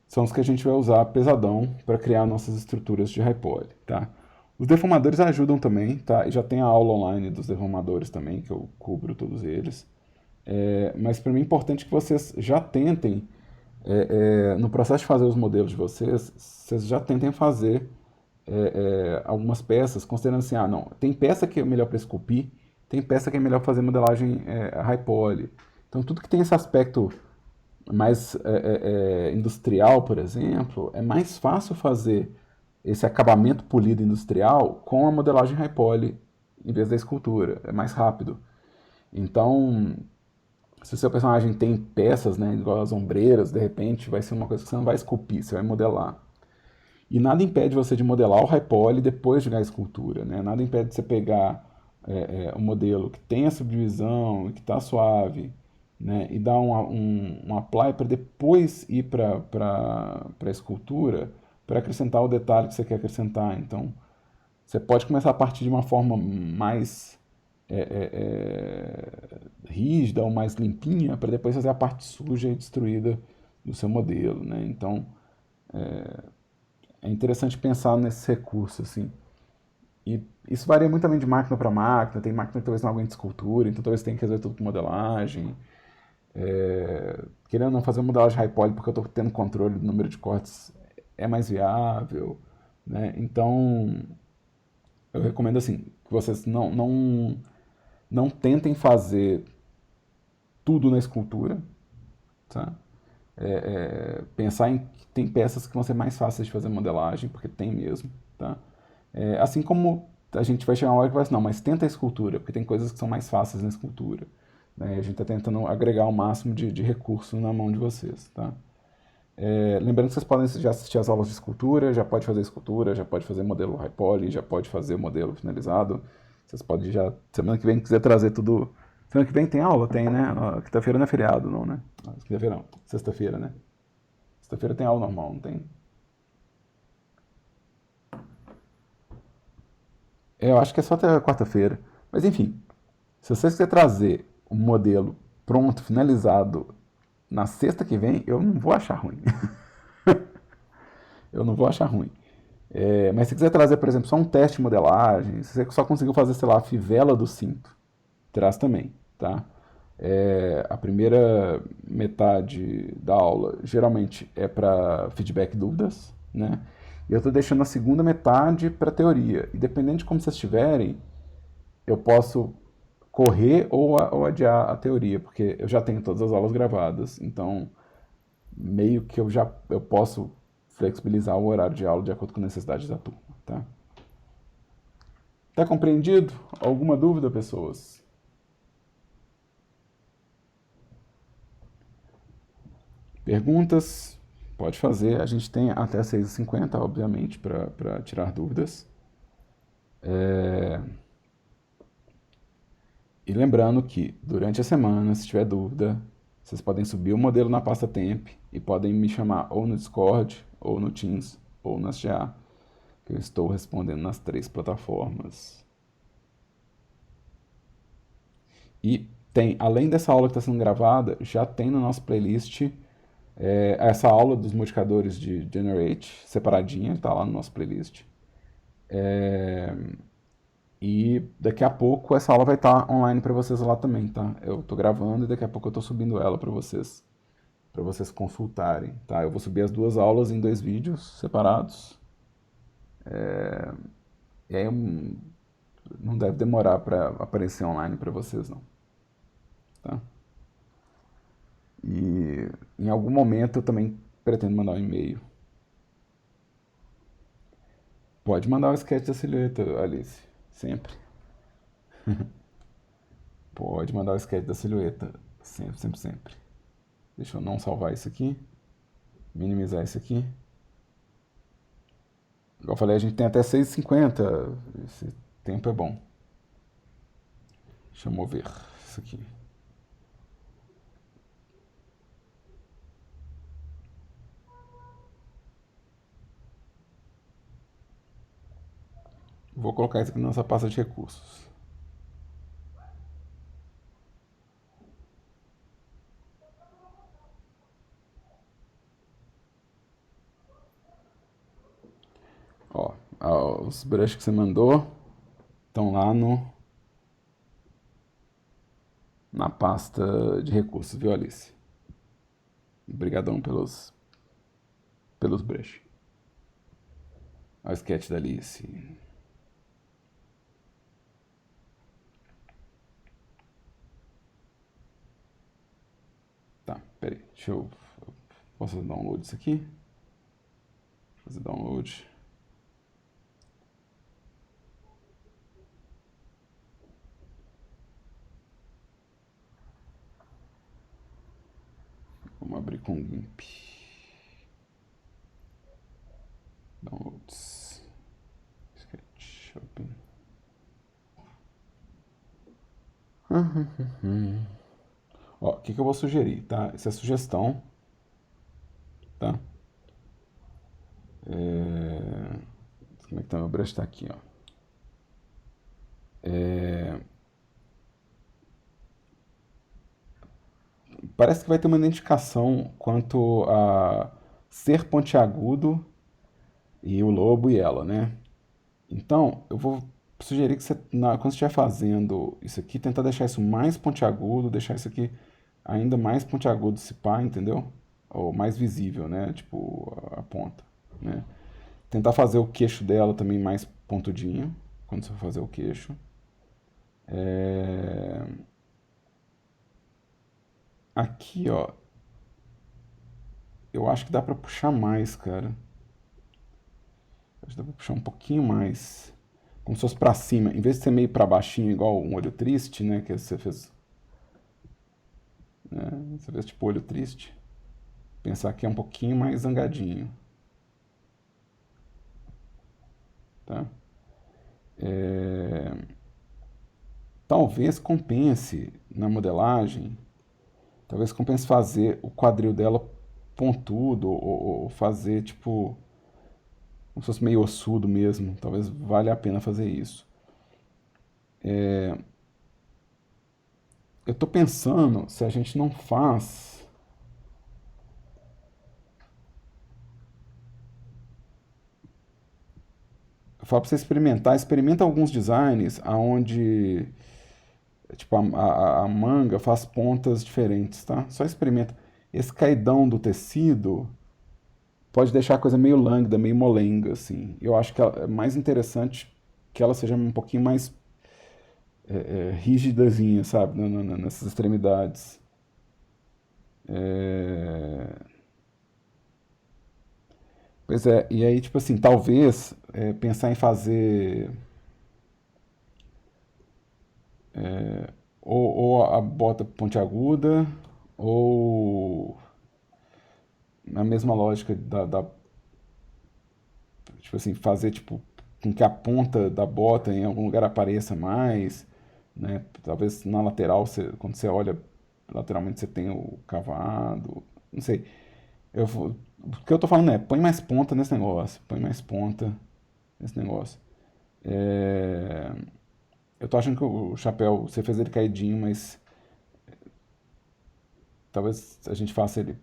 são os que a gente vai usar pesadão para criar nossas estruturas de high poly, tá? Os deformadores ajudam também, tá? E já tem a aula online dos deformadores também, que eu cubro todos eles. Mas para mim é importante que vocês já tentem, no processo de fazer os modelos de vocês já tentem fazer algumas peças, considerando assim, não, tem peça que é melhor para esculpir, tem peça que é melhor fazer modelagem high poly. Então tudo que tem esse aspecto mais industrial, por exemplo, é mais fácil fazer esse acabamento polido industrial com a modelagem high poly em vez da escultura, é mais rápido. Então, se o seu personagem tem peças, né, igual as ombreiras, de repente vai ser uma coisa que você não vai esculpir, você vai modelar. E nada impede você de modelar o high poly depois de jogar a escultura, né? Nada impede de você pegar um modelo que tem a subdivisão, que está suave, né? E dar um apply para depois ir para a escultura para acrescentar o detalhe que você quer acrescentar. Então, você pode começar a partir de uma forma mais rígida ou mais limpinha para depois fazer a parte suja e destruída do seu modelo, né? Então, é interessante pensar nesse recurso, assim. E isso varia muito também de máquina para máquina. Tem máquina que talvez não aguente escultura, então talvez tenha que resolver tudo com modelagem. Querendo não fazer modelagem high poly porque eu estou tendo controle do número de cortes é mais viável, né? Então, eu recomendo assim, que vocês não tentem fazer tudo na escultura, tá? Pensar em que tem peças que vão ser mais fáceis de fazer modelagem, porque tem mesmo, tá? Assim como a gente vai chegar uma hora que vai assim, não, mas tenta a escultura, porque tem coisas que são mais fáceis na escultura, né? A gente está tentando agregar o máximo de recurso na mão de vocês, tá? Lembrando que vocês podem já assistir as aulas de escultura, já pode fazer escultura, já pode fazer modelo high poly, já pode fazer modelo finalizado. Vocês podem já, semana que vem, quiser trazer tudo. Semana que vem tem aula? Tem, né? Quinta-feira não é feriado, não, né? Quinta-feira não, sexta-feira, né? Sexta-feira tem aula normal, não tem? Eu acho que é só até quarta-feira. Mas enfim, se vocês quiserem trazer um modelo pronto, finalizado, na sexta que vem, eu não vou achar ruim. Eu não vou achar ruim. Mas se quiser trazer, por exemplo, só um teste de modelagem, se você só conseguiu fazer, sei lá, a fivela do cinto, traz também, tá? A primeira metade da aula geralmente é para feedback e dúvidas, né? E eu estou deixando a segunda metade para teoria. E dependendo de como vocês estiverem, eu posso correr ou adiar a teoria, porque eu já tenho todas as aulas gravadas, então meio que eu posso flexibilizar o horário de aula de acordo com as necessidades da turma, tá? Tá compreendido? Alguma dúvida, pessoas? Perguntas? Pode fazer. A gente tem até 6h50, obviamente, para tirar dúvidas. E lembrando que, durante a semana, se tiver dúvida, vocês podem subir o modelo na pasta Temp e podem me chamar ou no Discord, ou no Teams, ou no SGA, que eu estou respondendo nas 3 plataformas. E tem, além dessa aula que está sendo gravada, já tem na nossa playlist essa aula dos modificadores de Generate, separadinha, está lá no nosso playlist. E daqui a pouco essa aula vai estar online para vocês lá também, tá? Eu estou gravando e daqui a pouco eu estou subindo ela para vocês consultarem, tá? Eu vou subir as 2 aulas em 2 vídeos separados. E aí não deve demorar para aparecer online para vocês, não, tá? E em algum momento eu também pretendo mandar um e-mail. Pode mandar o sketch da silhueta, Alice, sempre. Pode mandar o sketch da silhueta, sempre, sempre, sempre. Deixa eu não salvar isso aqui, minimizar isso aqui. Igual eu falei, a gente tem até 6h50, esse tempo é bom. Deixa eu mover isso aqui. Vou colocar isso aqui na nossa pasta de recursos. Ó, os brushes que você mandou estão lá na pasta de recursos, viu, Alice? Obrigadão pelos brushes. Olha o sketch da Alice. Tá, peraí, deixa eu... Posso fazer download isso aqui? Fazer download. Vamos abrir com o GIMP. Downloads. Sketch open. Ó, o que eu vou sugerir, tá? Essa é a sugestão, tá? Como é que tá? Meu brush tá aqui, ó. Parece que vai ter uma identificação quanto a ser pontiagudo e o lobo e ela, né? Então, eu vou sugerir que você, quando você estiver fazendo isso aqui, tentar deixar isso mais pontiagudo, deixar isso aqui ainda mais pontiagudo, se pá, entendeu? Ou mais visível, né? Tipo, a ponta, né? Tentar fazer o queixo dela também mais pontudinho, quando você for fazer o queixo. Aqui, ó, eu acho que dá pra puxar mais, cara. Acho que dá pra puxar um pouquinho mais. Como se fosse pra cima. Em vez de ser meio pra baixinho, igual um olho triste, né? Que você fez. Né? Você fez tipo olho triste. Pensar que é um pouquinho mais zangadinho. Tá? Talvez compense na modelagem. Talvez compense fazer o quadril dela pontudo. Ou fazer tipo. Como se fosse meio ossudo mesmo. Talvez valha a pena fazer isso. Eu tô pensando se a gente não faz. Eu falo pra você experimentar, experimenta alguns designs aonde tipo a manga faz pontas diferentes, tá? Só experimenta. Esse caidão do tecido pode deixar a coisa meio lânguida, meio molenga, assim. Eu acho que é mais interessante que ela seja um pouquinho mais rígidazinha, sabe? Nessas extremidades. Pois é, e aí, tipo assim, talvez pensar em fazer ou a bota pontiaguda, ou na mesma lógica tipo assim, fazer tipo com que a ponta da bota em algum lugar apareça mais, né? Talvez na lateral, quando você olha lateralmente, você tem o cavado, não sei. O que eu tô falando é, põe mais ponta nesse negócio, põe mais ponta nesse negócio. É, eu tô achando que o chapéu, você fez ele caidinho, mas talvez a gente faça ele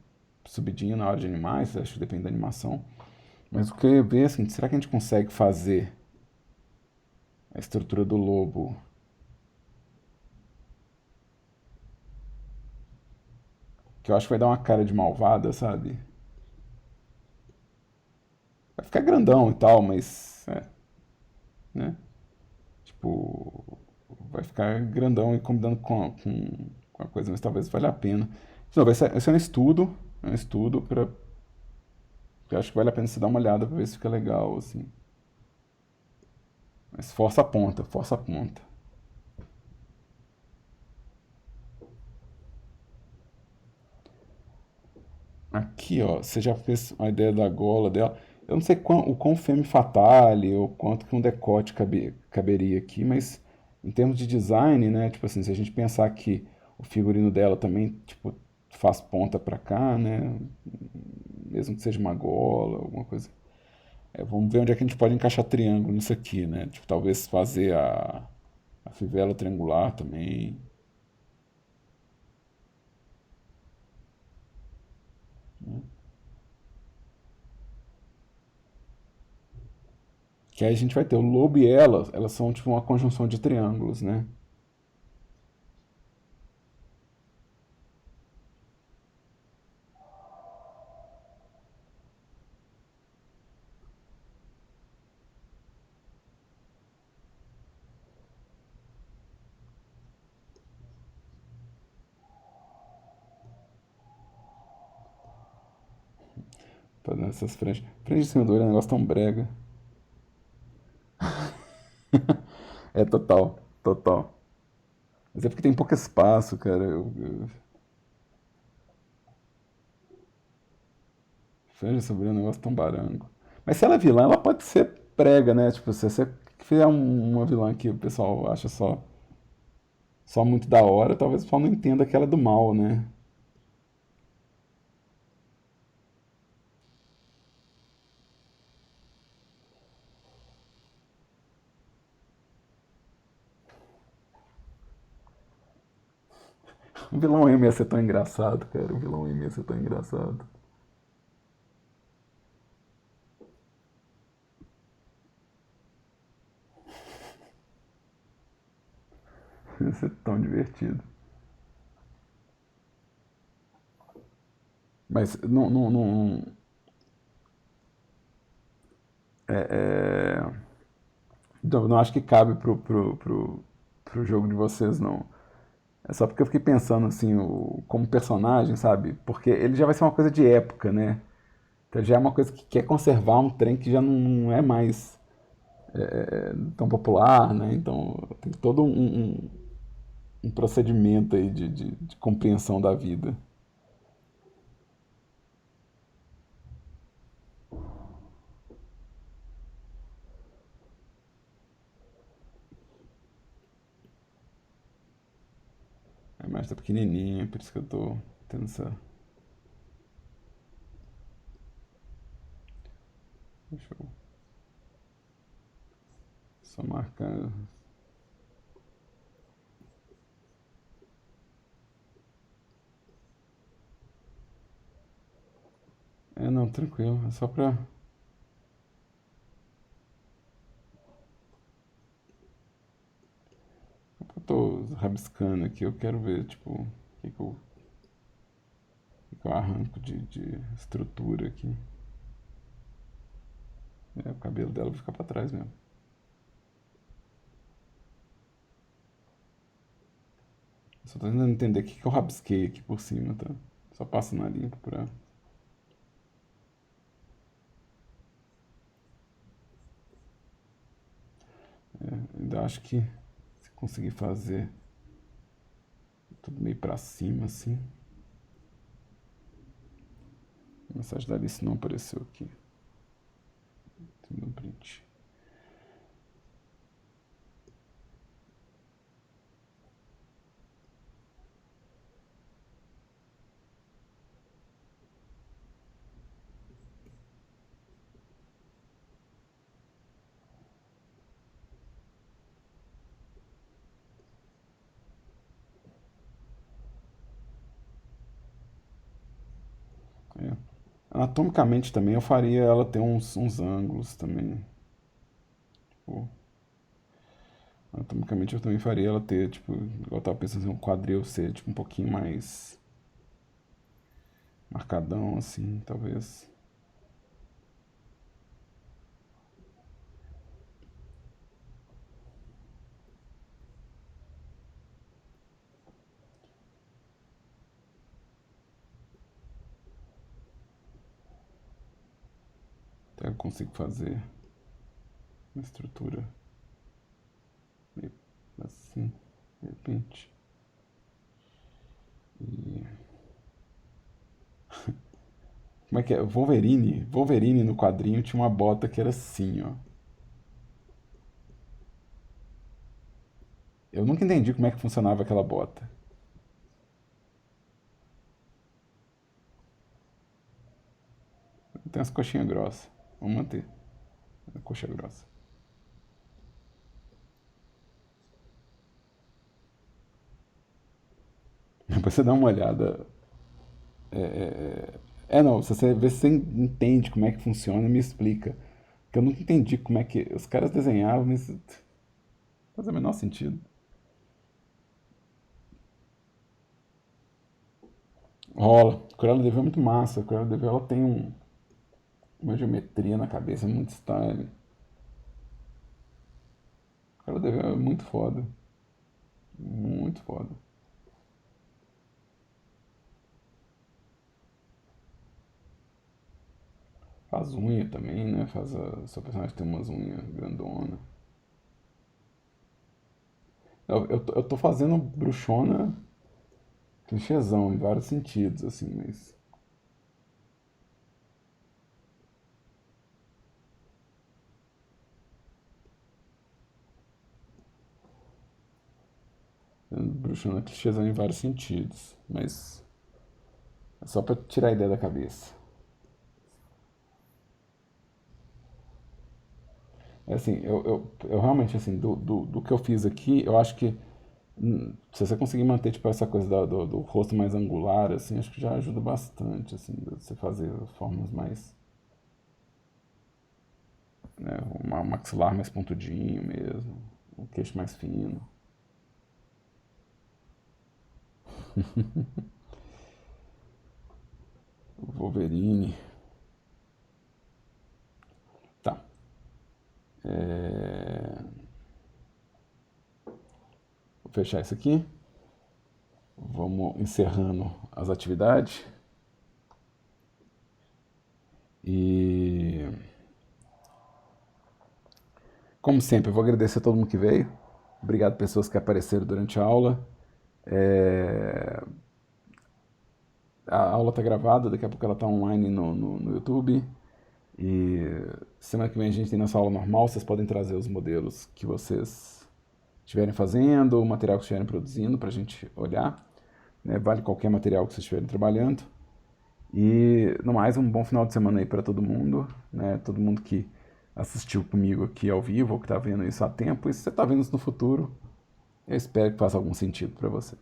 subidinho na hora de animar, isso acho que depende da animação. Mas o que eu ia ver, assim, será que a gente consegue fazer a estrutura do lobo que eu acho que vai dar uma cara de malvada, sabe? Vai ficar grandão e tal, mas. É, né? Tipo. Vai ficar grandão e combinando com a coisa, mas talvez valha a pena. Não, vai ser um estudo. É um estudo pra. Eu acho que vale a pena você dar uma olhada pra ver se fica legal, assim. Mas força a ponta, força a ponta. Aqui, ó, você já fez uma ideia da gola dela. Eu não sei o quão femme fatale ou quanto que um decote caberia aqui, mas em termos de design, né? Tipo assim, se a gente pensar que o figurino dela também, tipo, faz ponta pra cá, né? Mesmo que seja uma gola, alguma coisa. É, vamos ver onde é que a gente pode encaixar triângulo nisso aqui, né? Tipo, talvez fazer a fivela triangular também. Que aí a gente vai ter o lobo e elas são tipo uma conjunção de triângulos, né? Fazendo essas franjas. Franja de cima do olho é um negócio tão brega. É total, total. Mas é porque tem pouco espaço, cara. Franja sobre é um negócio tão barango. Mas se ela é vilã, ela pode ser prega, né? Tipo, se você fizer uma vilã que o pessoal acha só muito da hora, talvez o pessoal não entenda que ela é do mal, né? O vilão M ia ser tão engraçado, cara. O vilão M ia ser tão engraçado. Ia ser tão divertido. Mas não acho que cabe pro jogo de vocês, não. É só porque eu fiquei pensando, assim, como personagem, sabe? Porque ele já vai ser uma coisa de época, né? Então já é uma coisa que quer conservar um trem que já não é mais tão popular, né? Então tem todo um procedimento aí de compreensão da vida. A imagem tá pequenininha, por isso que eu tô tendo essa. Deixa eu só marcar. É, não, tranquilo. É só pra. Eu tô rabiscando aqui, eu quero ver, tipo, que eu arranco de estrutura aqui. É, o cabelo dela vai ficar pra trás mesmo. Só tô tentando entender o que eu rabisquei aqui por cima, tá? Só passo na limpo pra. Ainda acho que se conseguir fazer tudo meio pra cima, assim. A mensagem da Alice não apareceu aqui. Tem um print. Anatomicamente também eu faria ela ter uns ângulos também. Tipo, anatomicamente eu também faria ela ter, tipo, igual eu tava pensando assim, um quadril ser tipo um pouquinho mais marcadão, assim, talvez. Até eu consigo fazer uma estrutura meio assim, de repente. E... Como é que é? Wolverine no quadrinho tinha uma bota que era assim, ó. Eu nunca entendi como é que funcionava aquela bota. Tem as coxinhas grossas. Vamos manter a coxa grossa. Depois você dá uma olhada. Não, se você vê se você entende como é que funciona, me explica. Porque eu nunca entendi como é que os caras desenhavam, mas não faz o menor sentido. Rola. Cruella de Vil é muito massa. Cruella de Vil ela tem uma geometria na cabeça muito style. Cruella de Vil é muito foda. Muito foda. Faz unha também, né? Seu personagem tem umas unhas grandona. Eu tô fazendo bruxona clichêzão em vários sentidos, assim, mas. Bruxona clichêzão em vários sentidos, mas. É só pra tirar a ideia da cabeça. É assim, eu realmente, assim, do que eu fiz aqui, eu acho que se você conseguir manter, tipo, essa coisa do rosto mais angular, assim, acho que já ajuda bastante, assim, de você fazer formas mais, né, um maxilar mais pontudinho mesmo, o queixo mais fino. O Wolverine. Tá. É... Vou fechar isso aqui. Vamos encerrando as atividades. E, como sempre, eu vou agradecer a todo mundo que veio. Obrigado, pessoas que apareceram durante a aula. É... A aula está gravada, daqui a pouco ela está online no YouTube. E semana que vem a gente tem nossa aula normal. Vocês podem trazer os modelos que vocês estiverem fazendo, o material que estiverem produzindo para a gente olhar. Né? Vale qualquer material que vocês estiverem trabalhando. E, no mais, um bom final de semana aí para todo mundo, né? Todo mundo que assistiu comigo aqui ao vivo ou que está vendo isso há tempo. E se você está vendo isso no futuro, eu espero que faça algum sentido para você.